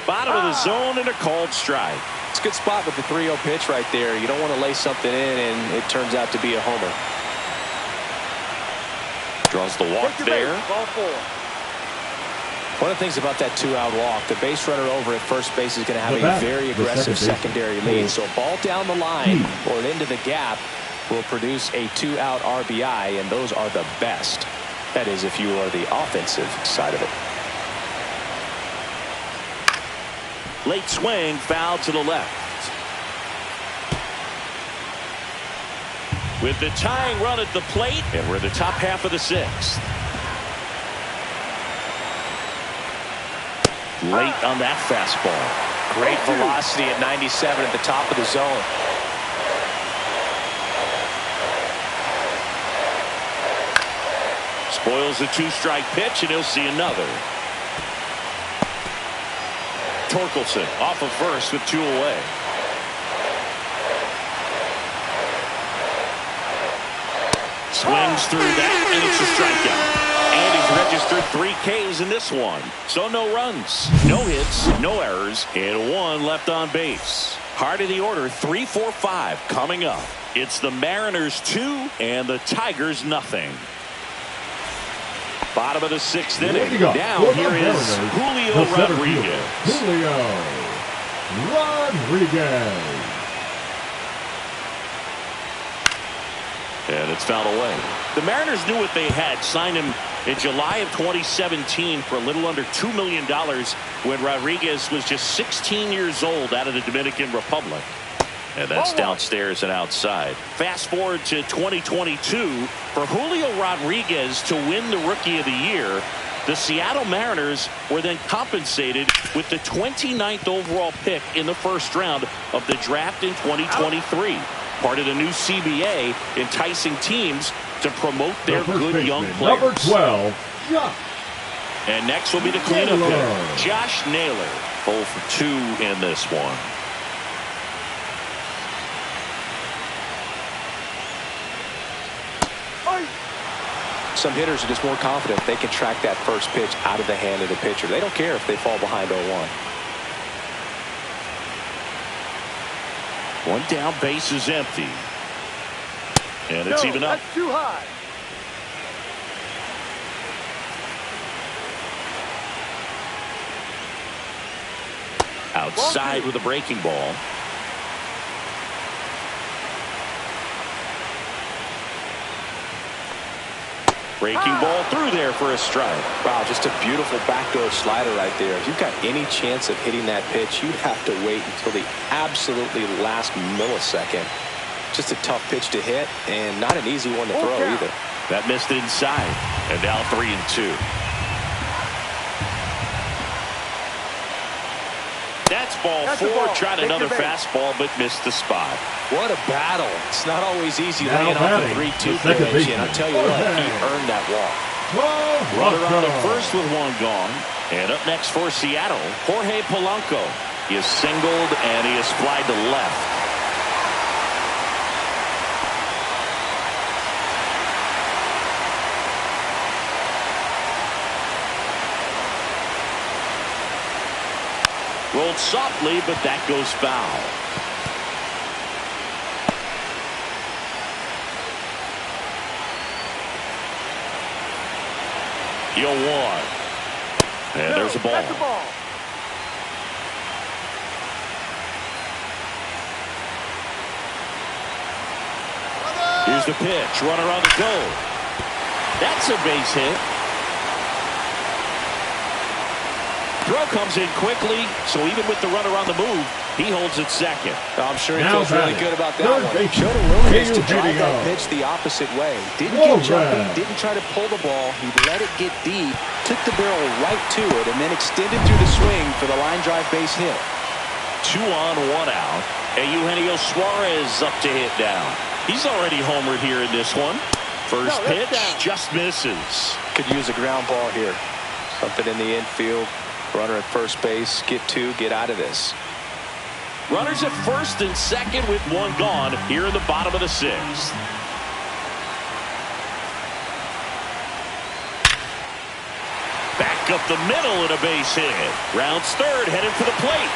Bottom of the zone and a called strike. It's a good spot with the 3-0 pitch right there. You don't want to lay something in and it turns out to be a homer. Draws the walk there. Ball 4. One of the things about that 2-out walk, the base runner over at first base is going to have a very aggressive secondary lead. So a ball down the line or into the gap will produce a 2-out RBI, and those are the best. That is, if you are the offensive side of it. Late swing, foul to the left. with the tying run at the plate, and we're in the top half of the sixth. Late on that fastball. Great velocity at 97 at the top of the zone. Spoils the two-strike pitch, and he'll see another. Torkelson off of first with 2 away. Swings through that, and it's a strikeout. And he's registered 3 Ks in this one. So no runs, no hits, no errors, and 1 left on base. Heart of the order, 3, 4, 5 coming up. It's the Mariners 2 and the Tigers nothing. Bottom of the 6th inning. Now here is Julio Rodriguez. Julio Rodriguez. And it's fouled away. The Mariners knew what they had. Signed him in July of 2017 for a little under $2 million when Rodriguez was just 16 years old out of the Dominican Republic. And that's downstairs and outside. Fast forward to 2022. For Julio Rodriguez to win the Rookie of the Year, the Seattle Mariners were then compensated with the 29th overall pick in the first round of the draft in 2023. Part of the new CBA, enticing teams to promote their good young players. Number 12, Josh. And next will be the cleanup hitter, Josh Naylor. 0 for 2 in this one. Some hitters are just more confident they can track that first pitch out of the hand of the pitcher. They don't care if they fall behind 0-1. 1 down, base is empty. And it's even up. That's too high. Outside with a breaking ball. Breaking ball through there for a strike. Wow, just a beautiful backdoor slider right there. If you've got any chance of hitting that pitch, you have to wait until the absolutely last millisecond. Just a tough pitch to hit, and not an easy one to throw either. That missed inside, and now 3-2. That's ball 4. Tried another fastball, but missed the spot. What a battle. It's not always easy laying off a 3-2 pitch, and I'll tell you what, he earned that walk. Runner on the first with 1 gone. And up next for Seattle, Jorge Polanco. He is singled, and he is flied to left. Rolled softly, but that goes foul. You'll 1. And there's a ball. Here's the pitch. Runner on the go. That's a base hit. Throw comes in quickly, so even with the runner on the move, he holds it second. I'm sure he feels really good about that one. He showed a willingness to drive that pitch the opposite way. Didn't get jumpy, didn't try to pull the ball. He let it get deep, took the barrel right to it, and then extended through the swing for the line drive base hit. 2 on, 1 out. And Eugenio Suarez up to hit down. He's already homered here in this one. First pitch just misses. Could use a ground ball here. Something in the infield. Runner at first base, get 2, get out of this. Runners at first and second with 1 gone here in the bottom of the 6th. Back up the middle and a base hit. Rounds third, headed for the plate.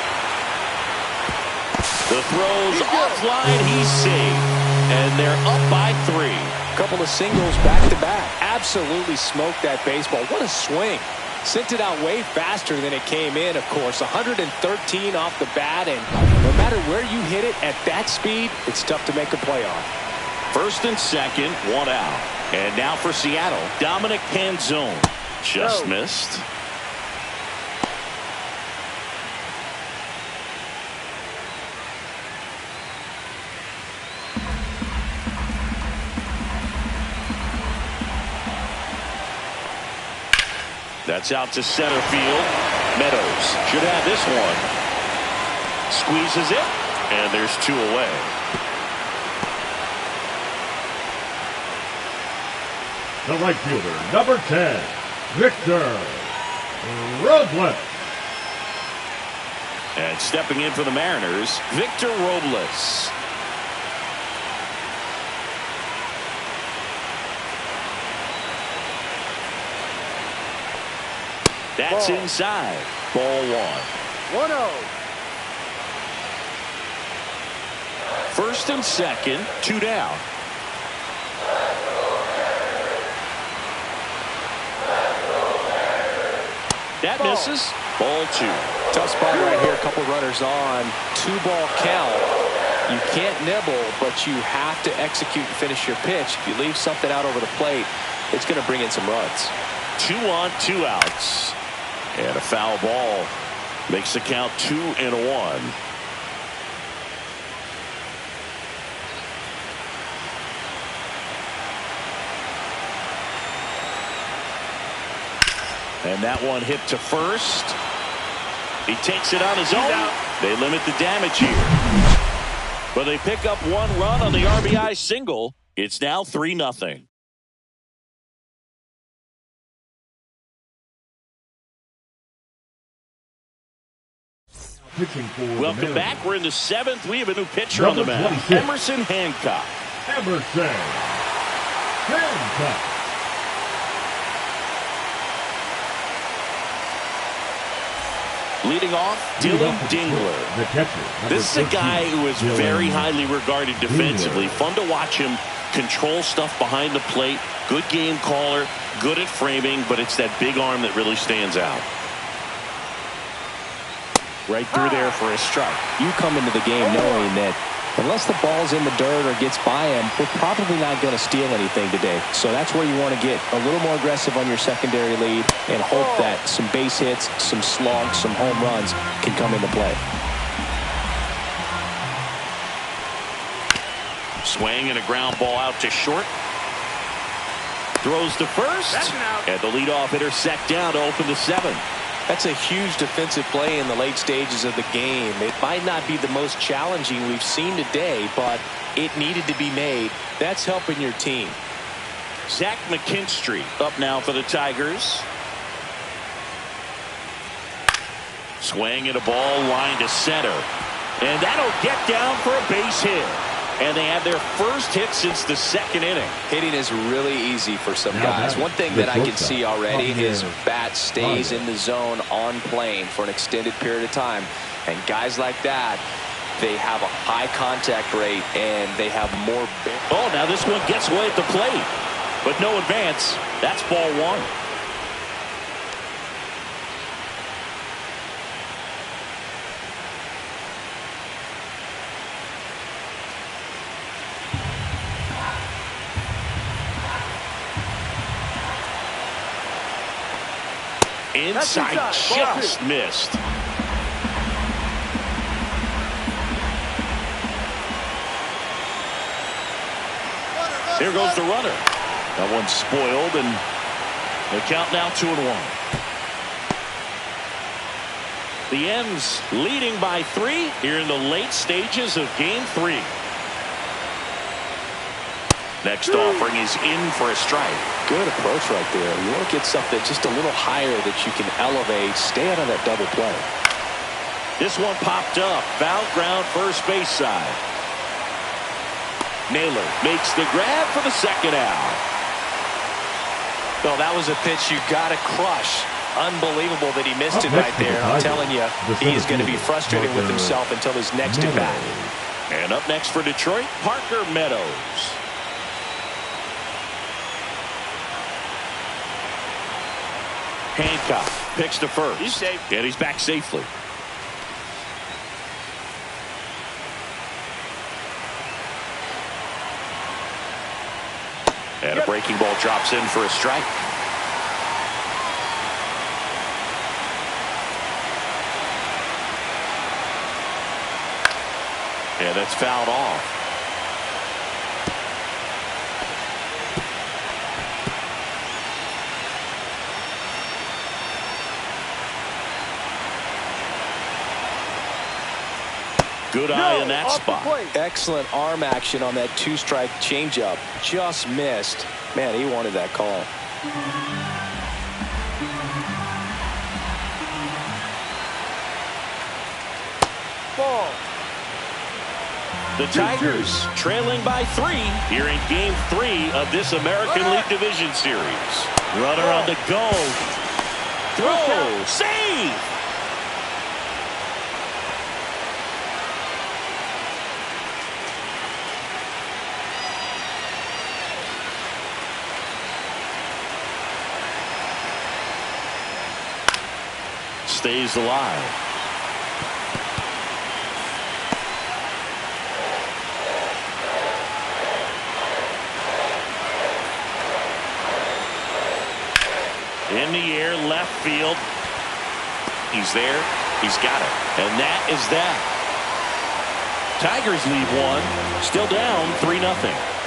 The throw's offline, he's safe. And they're up by 3. Couple of singles back to back. Absolutely smoked that baseball. What a swing. Sent it out way faster than it came in, of course. 113 off the bat, and no matter where you hit it at that speed, it's tough to make a playoff. First and second, 1 out. And now for Seattle, Dominic Canzone. Just missed. That's out to center field. Meadows should have this one. Squeezes it, and there's 2 away. The right fielder, number 10, Victor Robles. And stepping in for the Mariners, Victor Robles. That's Ball. inside. Ball 1. 1-0. First and second, 2 down. That Ball. misses. Ball 2. Tough spot right here. A couple runners on. 2-ball count. You can't nibble, but you have to execute and finish your pitch. If you leave something out over the plate, it's going to bring in some runs. 2 on, 2 outs. And a foul ball makes the count 2-1. And that one hit to first. He takes it on his own. They limit the damage here. But they pick up 1 run on the RBI single. It's now 3-0. Welcome back. We're in the 7th. We have a new pitcher on the mound. Emerson Hancock. Emerson Hancock. Leading off, Dylan Dingler. The catcher. This is a guy who is very highly regarded defensively. Fun to watch him control stuff behind the plate. Good game caller, good at framing, but it's that big arm that really stands out. Right through there for a strike. You come into the game knowing that unless the ball's in the dirt or gets by him, we're probably not going to steal anything today. So that's where you want to get a little more aggressive on your secondary lead and hope that some base hits, some slugs, some home runs can come into play. Swing and a ground ball out to short. Throws to first. And the leadoff hitter set down to open the 7th. That's a huge defensive play in the late stages of the game. It might not be the most challenging we've seen today, but it needed to be made. That's helping your team. Zach McKinstry up now for the Tigers. Swing and a ball line to center. And that'll get down for a base hit. And they have their first hit since the 2nd inning. Hitting is really easy for some guys. One thing that I can see already, his bat stays in the zone on plane for an extended period of time. And guys like that, they have a high contact rate and they have more. Oh, now this one gets away at the plate. But no advance. That's ball 1. Inside, just missed. Here goes the runner. That one's spoiled, and the count now 2-1. The M's leading by 3 here in the late stages of Game 3. Next offering is in for a strike. Good approach right there. You want to get something just a little higher that you can elevate. Stay out of that double play. This one popped up. Foul ground, first base side. Naylor makes the grab for the 2nd out. Well, that was a pitch you got to crush. Unbelievable that he missed it right there. I'm telling you, he is going to be frustrated with himself until his next at bat. And up next for Detroit, Parker Meadows. Hancock picks to first. He's safe. And he's back safely. And a breaking ball drops in for a strike. And that's fouled off. Good eye in that off the spot. plate. Excellent arm action on that two-strike changeup. Just missed. Man, he wanted that call. Ball. The Tigers trailing by 3 here in Game 3 of this American League Division Series. Runner on the go. Throw. Save. Stays alive. In the air, left field. He's there. He's got it. And that is that. Tigers lead 1. Still down 3-0.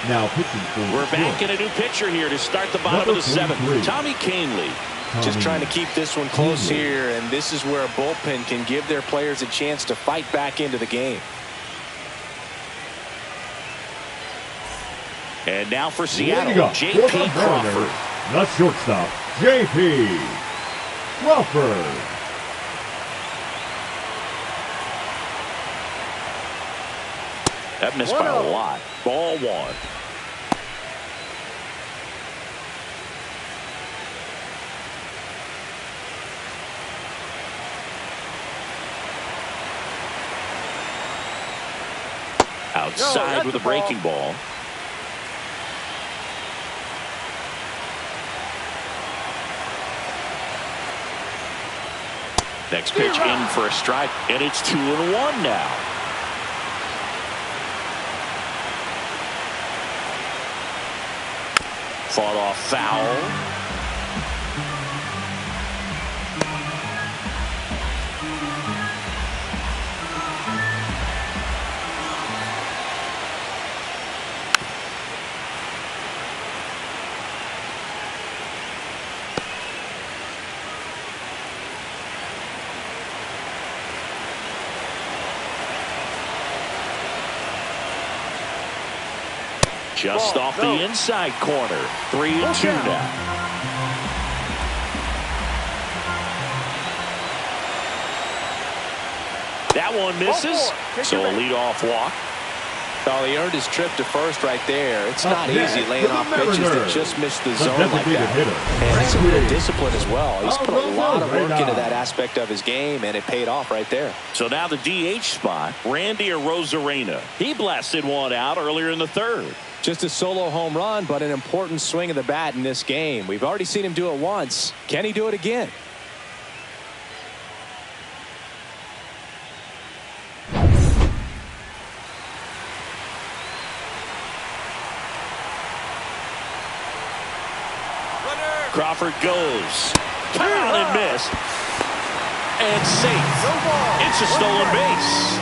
Now pitching for We're back in a new pitcher here to start the bottom of the 7th. Tommy Canley. Just trying to keep this one close here, and this is where a bullpen can give their players a chance to fight back into the game. And now for Seattle, J.P. Crawford. The shortstop, J.P. Crawford. That missed by a lot. Ball 1. Outside with a breaking ball. Next pitch in for a strike, and it's 2-1 now. Fought off foul. Just off the inside corner. 3-2 now. That one misses. So a leadoff walk. Well, he earned his trip to first right there. It's not easy laying off pitches that just miss the zone like that. And it's a real discipline as well. He's put a lot of work into that aspect of his game, and it paid off right there. So now the DH spot, Randy Arozarena. He blasted one out earlier in the 3rd. Just a solo home run, but an important swing of the bat in this game. We've already seen him do it once. Can he do it again? Crawford goes. Count and miss. And safe. It's a stolen base.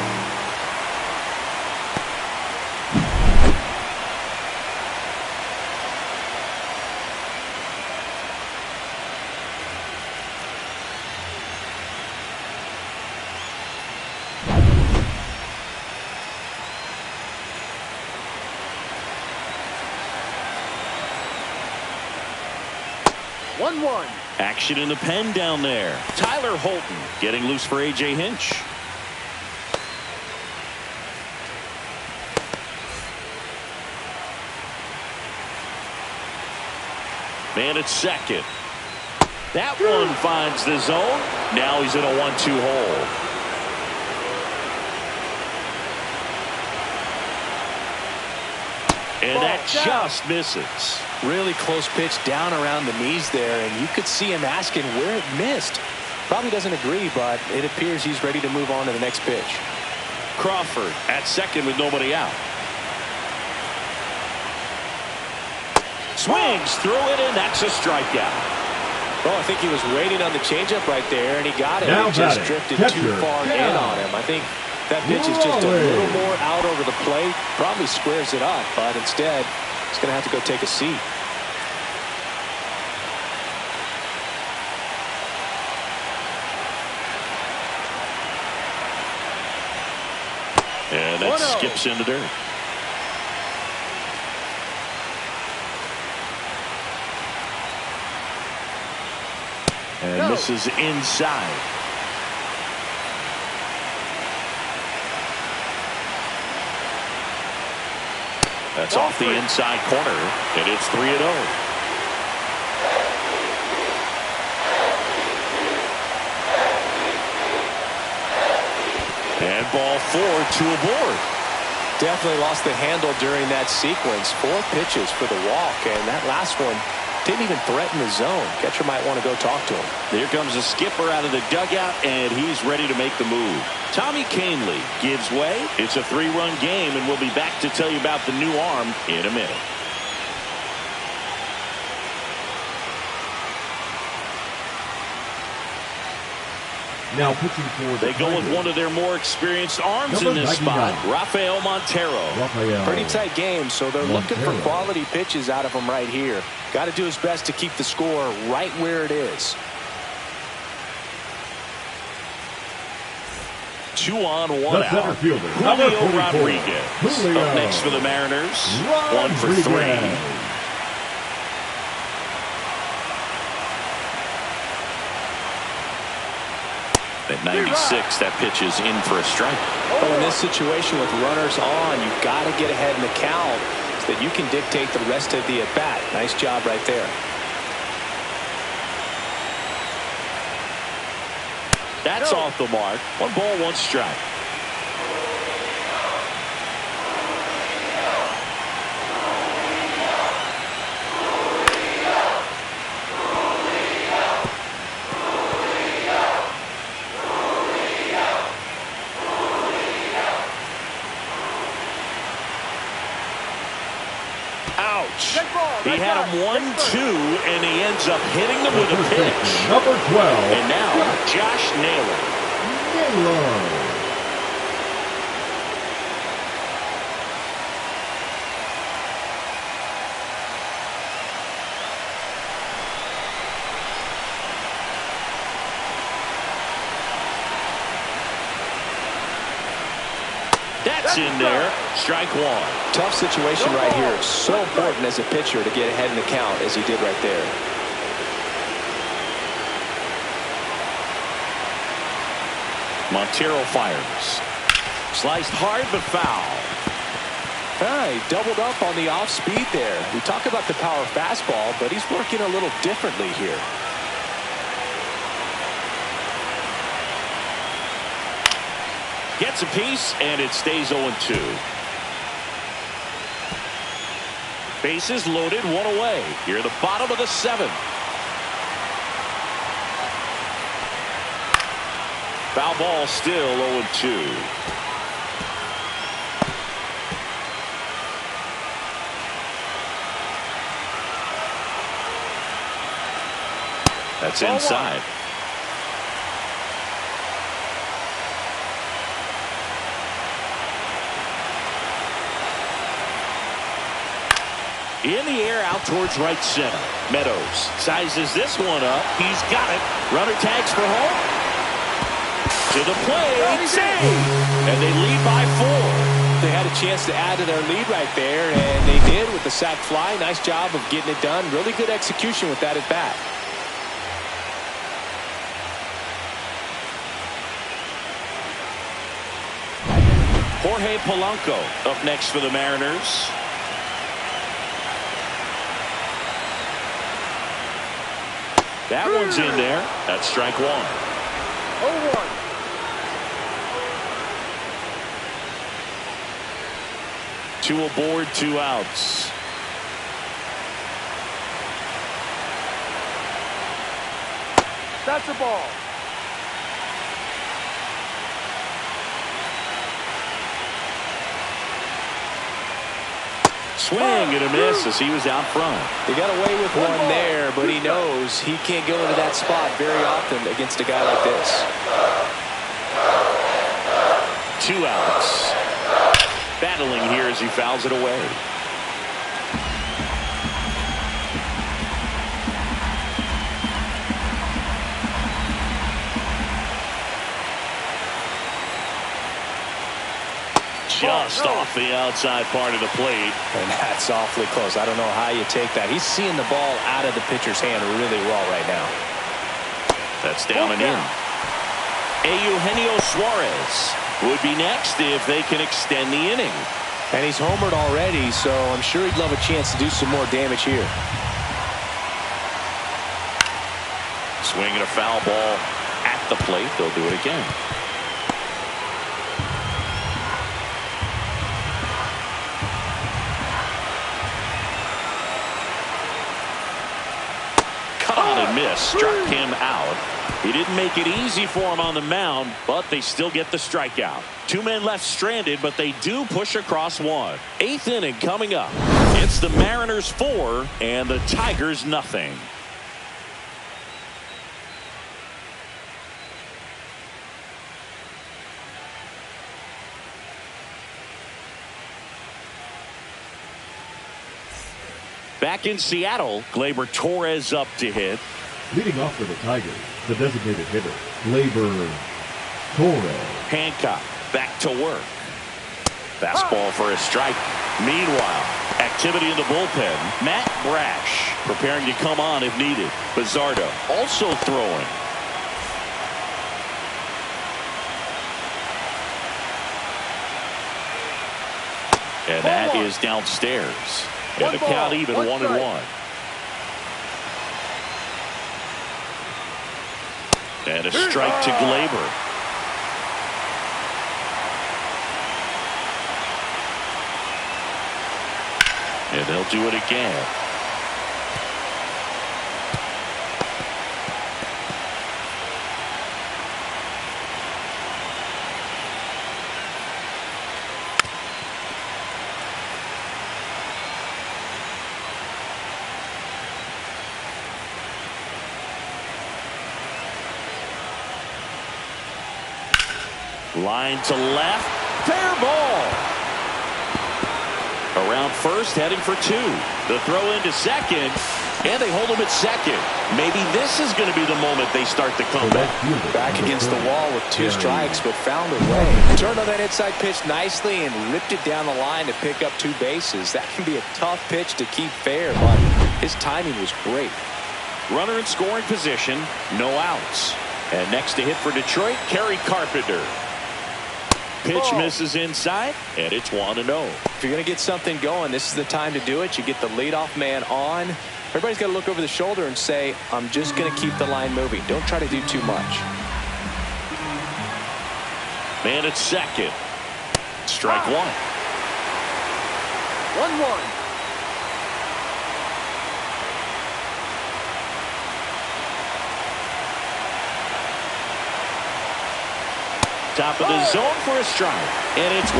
Action in the pen down there. Tyler Holton getting loose for A.J. Hinch. Man at second. That one finds the zone. Now he's in a 1-2 hole. And that just misses. Really close pitch down around the knees there, and you could see him asking where it missed. Probably doesn't agree, but it appears he's ready to move on to the next pitch. Crawford at second with nobody out. Swings through it, and that's a strikeout. Well, I think he was waiting on the changeup right there, and he got it. Now He just drifted too far in on him. I think that pitch is just a little more out over the plate. Probably squares it up, but instead He's going to have to go take a seat. And that skips into dirt. And this is inside. That's off the inside corner, and it's 3-0. And ball 4, 2 aboard. Definitely lost the handle during that sequence. 4 pitches for the walk, and that last one didn't even threaten the zone. Catcher might want to go talk to him. Here comes the skipper out of the dugout, and he's ready to make the move. Tommy Kahnle gives way. It's a 3-run game, and we'll be back to tell you about the new arm in a minute. Now pitching for They go with one of their more experienced arms in this spot, Rafael Montero. Pretty tight game, so they're looking for quality pitches out of him right here. Got to do his best to keep the score right where it is. 2 on, 1 out. Julio Rodriguez up next for the Mariners. 1 for 3. At 96, that pitch is in for a strike. But in this situation with runners on, you've got to get ahead in the count so that you can dictate the rest of the at-bat. Nice job right there. That's off the mark. 1 ball, 1 strike. He had him 1-2, and he ends up hitting them with a pitch. Number 12. And now, Josh Naylor. That's in there. Strike 1. Tough situation right here. So important as a pitcher to get ahead in the count as he did right there. Montero fires. Sliced hard but foul. He doubled up on the off speed there. We talk about the power fastball, but he's working a little differently here. Gets a piece, and it stays 0-2. Bases loaded, 1 away. Here at the bottom of the 7th. Foul ball, still 0-2. That's inside. In the air out towards right center. Meadows sizes this one up. He's got it. Runner tags for home. To the plate. Save. And they lead by 4. They had a chance to add to their lead right there, and they did with the sac fly. Nice job of getting it done. Really good execution with that at bat. Jorge Polanco up next for the Mariners. That one's in there. That's strike 1. 0-1. Two aboard, 2 outs. That's a ball. Swing and a miss as he was out front. He got away with one there, but he knows he can't go into that spot very often against a guy like this. 2 outs. Battling here as he fouls it away. just off the outside part of the plate. And that's awfully close. I don't know how you take that. He's seeing the ball out of the pitcher's hand really well right now. That's down and in. Eugenio Suarez would be next if they can extend the inning. And he's homered already, so I'm sure he'd love a chance to do some more damage here. Swinging a foul ball at the plate. They'll do it again. Caught and missed. Struck him out. He didn't make it easy for him on the mound, but they still get the strikeout. 2 men left stranded, but they do push across one. 8th inning coming up. It's the Mariners 4 and the Tigers nothing. Back in Seattle, Gleyber Torres up to hit. Leading off for the Tigers, the designated hitter, Gleyber Torres. Hancock back to work. Fastball for a strike. Meanwhile, activity in the bullpen. Matt Brash preparing to come on if needed. Bizzardo also throwing. And that is downstairs. And the count even 1-1. And a strike to Gleyber. And they'll do it again. Line to left. Fair ball. Around first, heading for 2. The throw into second, and they hold him at second. Maybe this is going to be the moment they start to come back. Back against the wall with 2 strikes, but found a way. Turned on that inside pitch nicely and ripped it down the line to pick up 2 bases. That can be a tough pitch to keep fair, but his timing was great. Runner in scoring position, no outs. And next to hit for Detroit, Kerry Carpenter. Pitch misses inside, and it's 1-0. If you're going to get something going, this is the time to do it. You get the leadoff man on. Everybody's got to look over the shoulder and say, I'm just going to keep the line moving. Don't try to do too much. Man at second. Strike 1. 1-1. Top of the zone for a strike, and it's 1-2.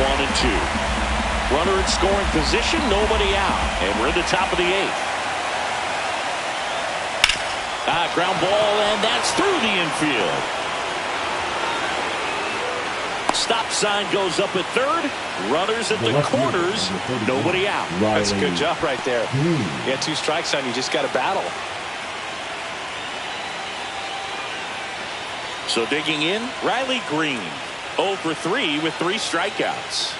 Runner in scoring position, nobody out, and we're at the top of the 8th. Ground ball, and that's through the infield. Stop sign goes up at third. Runners at the corners, nobody out. That's a good job right there. You got 2 strikes on you, just got to battle. So digging in, Riley Green, 0 for 3 with 3 strikeouts.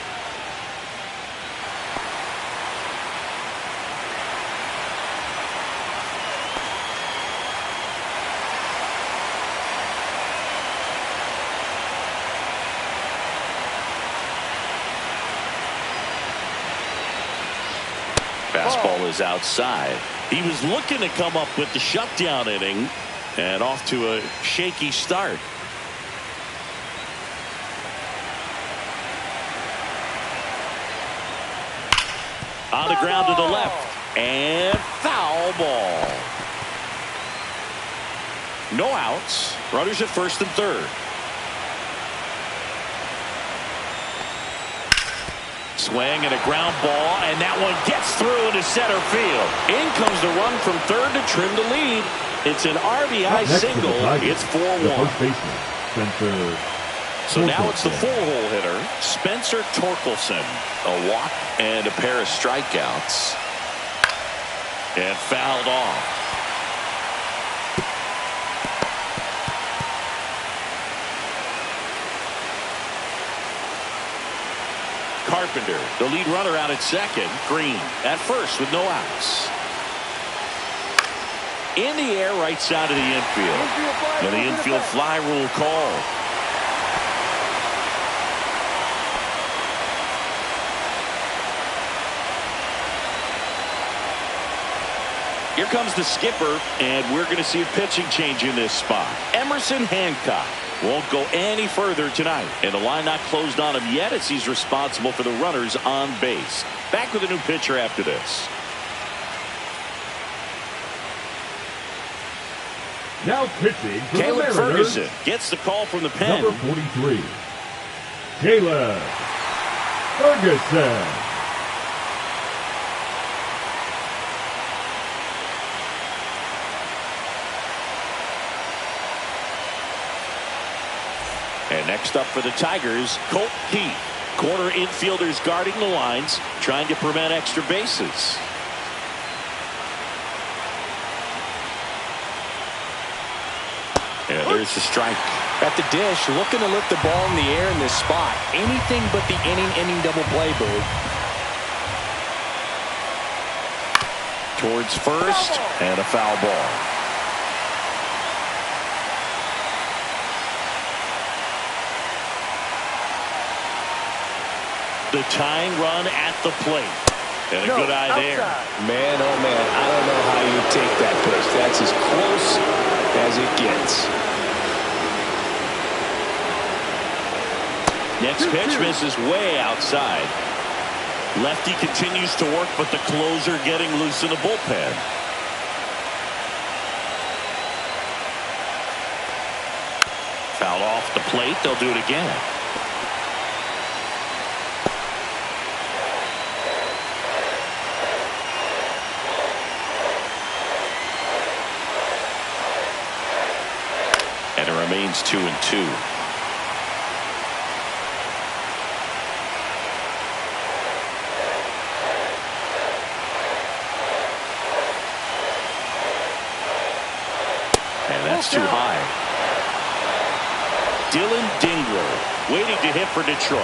Fastball is outside. He was looking to come up with the shutdown inning. And off to a shaky start. On the ground to the left. And foul ball. No outs. Runners at first and third. Swing and a ground ball, and that one gets through into center field. In comes the run from third to trim the lead. It's an RBI single. It's 4-1. So now it's the 4-hole hitter, Spencer Torkelson. A walk and a pair of strikeouts. And fouled off. Carpenter, the lead runner out at second. Green at first with no outs. In the air, right side of the infield. And the infield fly rule call. Here comes the skipper, and we're going to see a pitching change in this spot. Emerson Hancock won't go any further tonight, and the line not closed on him yet as he's responsible for the runners on base. Back with a new pitcher after this. Now pitching for Caleb the Mariners, Ferguson gets the call from the pen. number 43, Caleb Ferguson. And next up for the Tigers, Colt Heath. Corner infielders guarding the lines, trying to prevent extra bases. And there's the strike. At the dish, looking to lift the ball in the air in this spot. Anything but the inning double play, Boog. Towards first, and a foul ball. The tying run at the plate. And a good eye there. Man, oh man, I don't know how you take that pitch. That's as close as it gets. Next pitch misses way outside. Lefty continues to work, but the closer getting loose in the bullpen. Foul off the plate. They'll do it again. And it remains 2-2. And that's too high. Dylan Dingler waiting to hit for Detroit.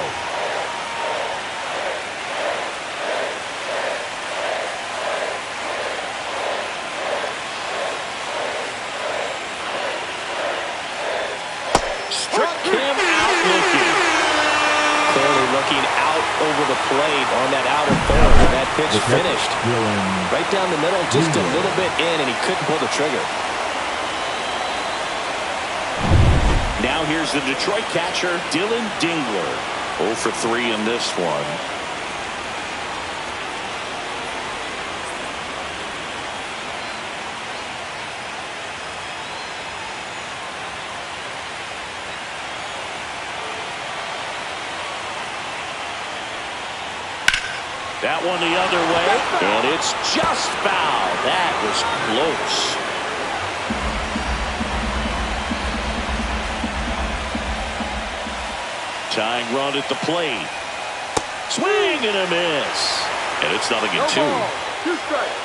Over the plate on that outer third, and that pitch finished right down the middle, just a little bit in, and he couldn't pull the trigger. Now here's the Detroit catcher, Dylan Dingler. 0 for 3 in this one. That one the other way, and it's just foul. That was close. Tying run at the plate. Swing and a miss. And it's 0-2. Two strikes.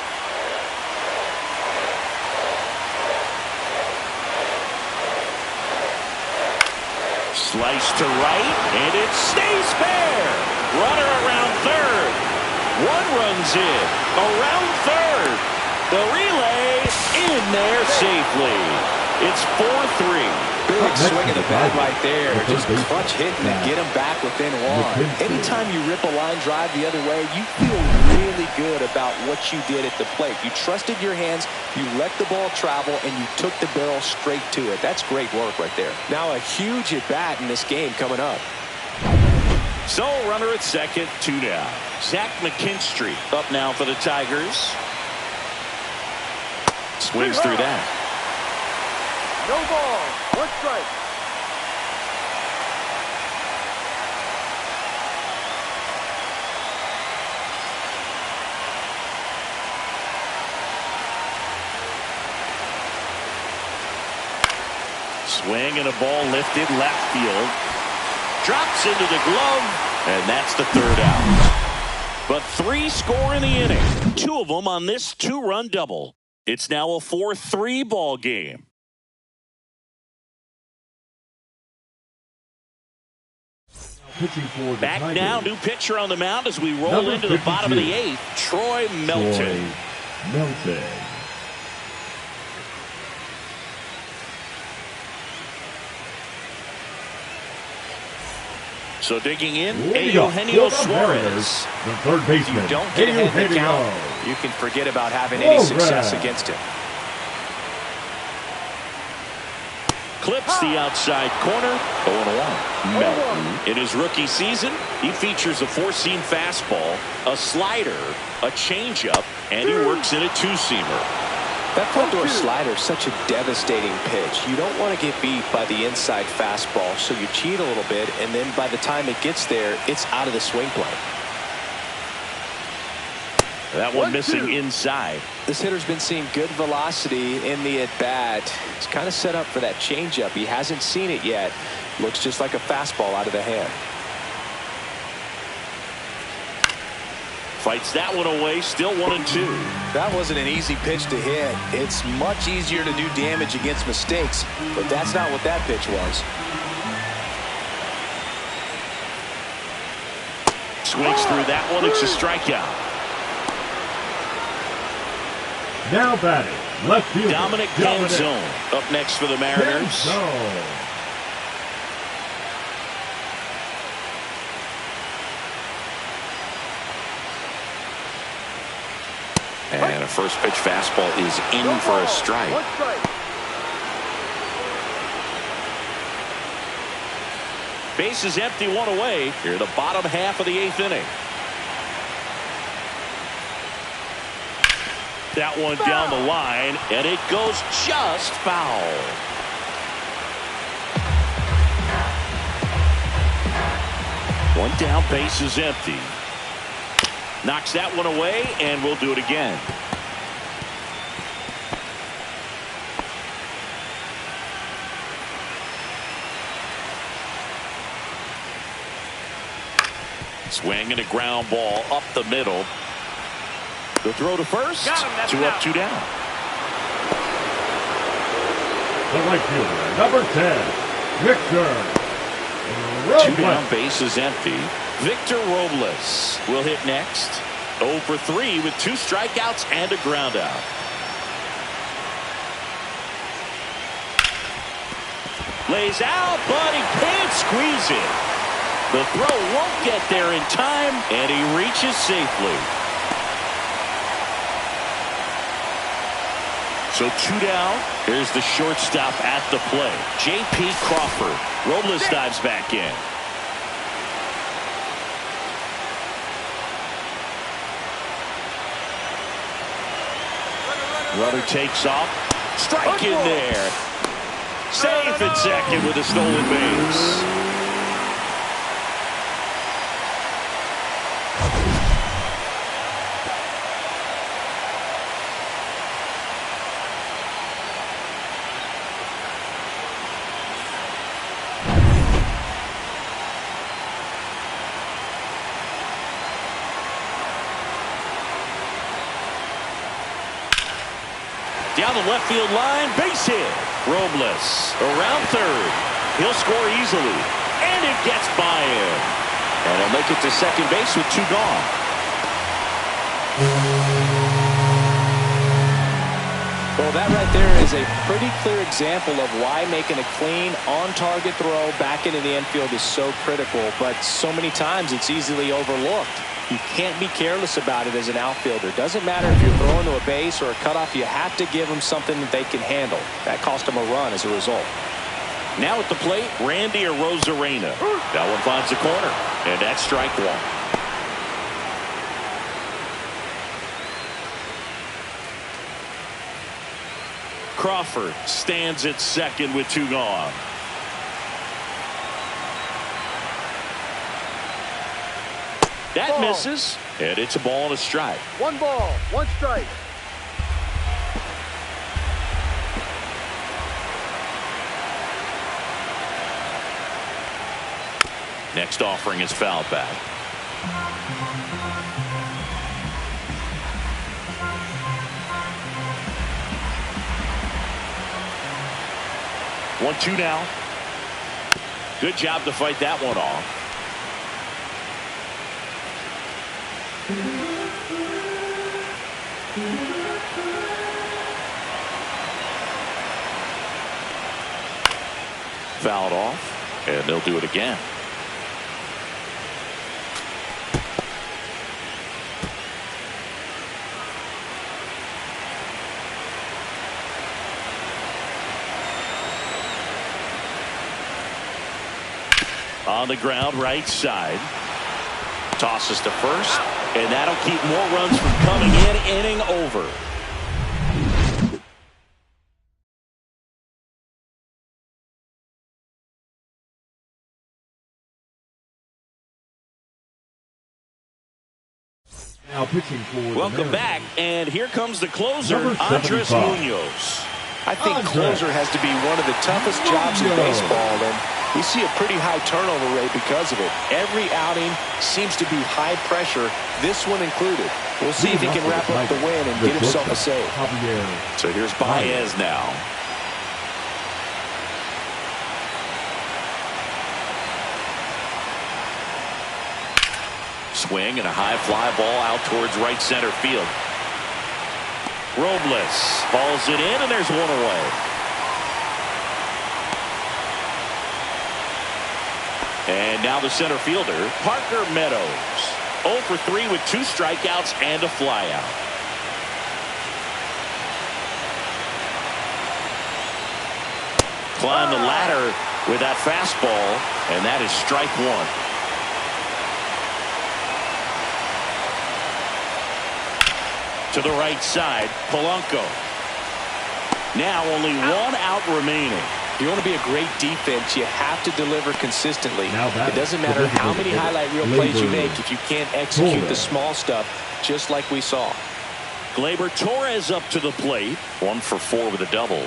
Slice to right, and it stays fair. Runner around third. One runs in, around third. The relay in there safely. It's 4-3. Big swing of the bat right there. Just clutch hitting to get him back within one. Anytime you rip a line drive the other way, you feel really good about what you did at the plate. You trusted your hands, you let the ball travel, and you took the barrel straight to it. That's great work right there. Now a huge at bat in this game coming up. So, runner at second, 2 down. Zach McKinstry up now for the Tigers. Swings through that. No ball. One strike. Swing and a ball lifted left field. Drops into the glove, and that's the 3rd out. But 3 score in the inning. 2 of them on this 2-run double. It's now a 4-3 ball game. pitching for the Back Tigers. now, new pitcher on the mound as we roll Number into the bottom of the 52. 8th, Troy Melton. Melton. So digging in, Eugenio Eugenio Suarez. The third baseman. You don't get ahead in the count, you can forget about having any success against him. Clips the outside corner. 0-1. Melton, in his rookie season, he features a four-seam fastball, a slider, a changeup, and he works in a two-seamer. That front door slider is such a devastating pitch. You don't want to get beat by the inside fastball, so you cheat a little bit, and then by the time it gets there, it's out of the swing plane. That one missing inside. This hitter's been seeing good velocity in the at-bat. He's kind of set up for that changeup. He hasn't seen it yet. Looks just like a fastball out of the hand. Fights that one away, still 1-2. That wasn't an easy pitch to hit. It's much easier to do damage against mistakes, but that's not what that pitch was. Swings through that one. It's a strikeout. Now batting, left fielder Dominic Canzone up next for the Mariners. Canzone. And a first pitch fastball is in for a strike. One strike. Base is empty, one away. Here in the bottom half of the 8th inning. That one down the line, and it goes just foul. One down, base is empty. Knocks that one away, and we'll do it again. Swing and a ground ball up the middle. The throw to first. Two up, two down. The right fielder, number 10, Victor Robles. Two down, base is empty. Victor Robles will hit next. 0 for 3 with 2 strikeouts and a ground out. Lays out, but he can't squeeze it. The throw won't get there in time, and he reaches safely. So 2 down. Here's the shortstop at the plate, J.P. Crawford. Robles dives back in. Runner takes off. Strike in there. Safe at second with a stolen base. Down the left field line, base hit. Robles around third. He'll score easily, and it gets by him. And he'll make it to second base with 2 gone. Well, that right there is a pretty clear example of why making a clean, on-target throw back into the infield is so critical, but so many times it's easily overlooked. You can't be careless about it as an outfielder. Doesn't matter if you're throwing to a base or a cutoff, you have to give them something that they can handle. That cost them a run as a result. Now at the plate, Randy Arozarena. That one finds the corner, and that's strike 1. Crawford stands at second with 2 gone. That misses, and it's a ball and a strike. 1 ball, 1 strike. Next offering is foul back. One, 2 now. Good job to fight that one off. fouled off, and they'll do it again. On the ground, right side. Tosses to first, and that'll keep more runs from coming in. Inning over. Now pitching for Welcome back, and here comes the closer, Andres Munoz. I think closer has to be one of the toughest jobs in baseball, and we see a pretty high turnover rate because of it. Every outing seems to be high pressure, this one included. We'll see if he can wrap up the win and get himself a save. So here's Baez now. Swing and a high fly ball out towards right center field. Robles hauls it in, and there's one away. And now the center fielder, Parker Meadows. 0 for 3 with 2 strikeouts and a flyout. Climb the ladder with that fastball, and that is strike 1. To the right side, Polanco. Now only 1 out remaining. If you want to be a great defense, you have to deliver consistently. It doesn't matter how many highlight reel plays you make if you can't execute the small stuff, just like we saw. Gleyber Torres up to the plate. 1 for 4 with a double.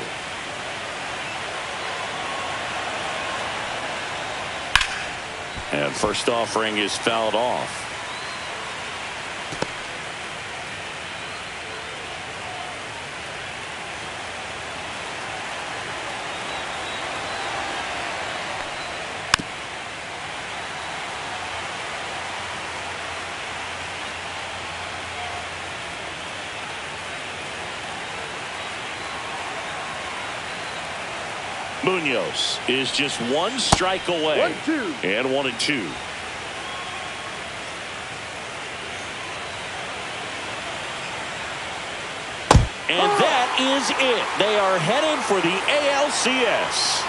And first offering is fouled off. Munoz is just 1 strike away. 1-2. And 1-2. And that is it. They are headed for the ALCS.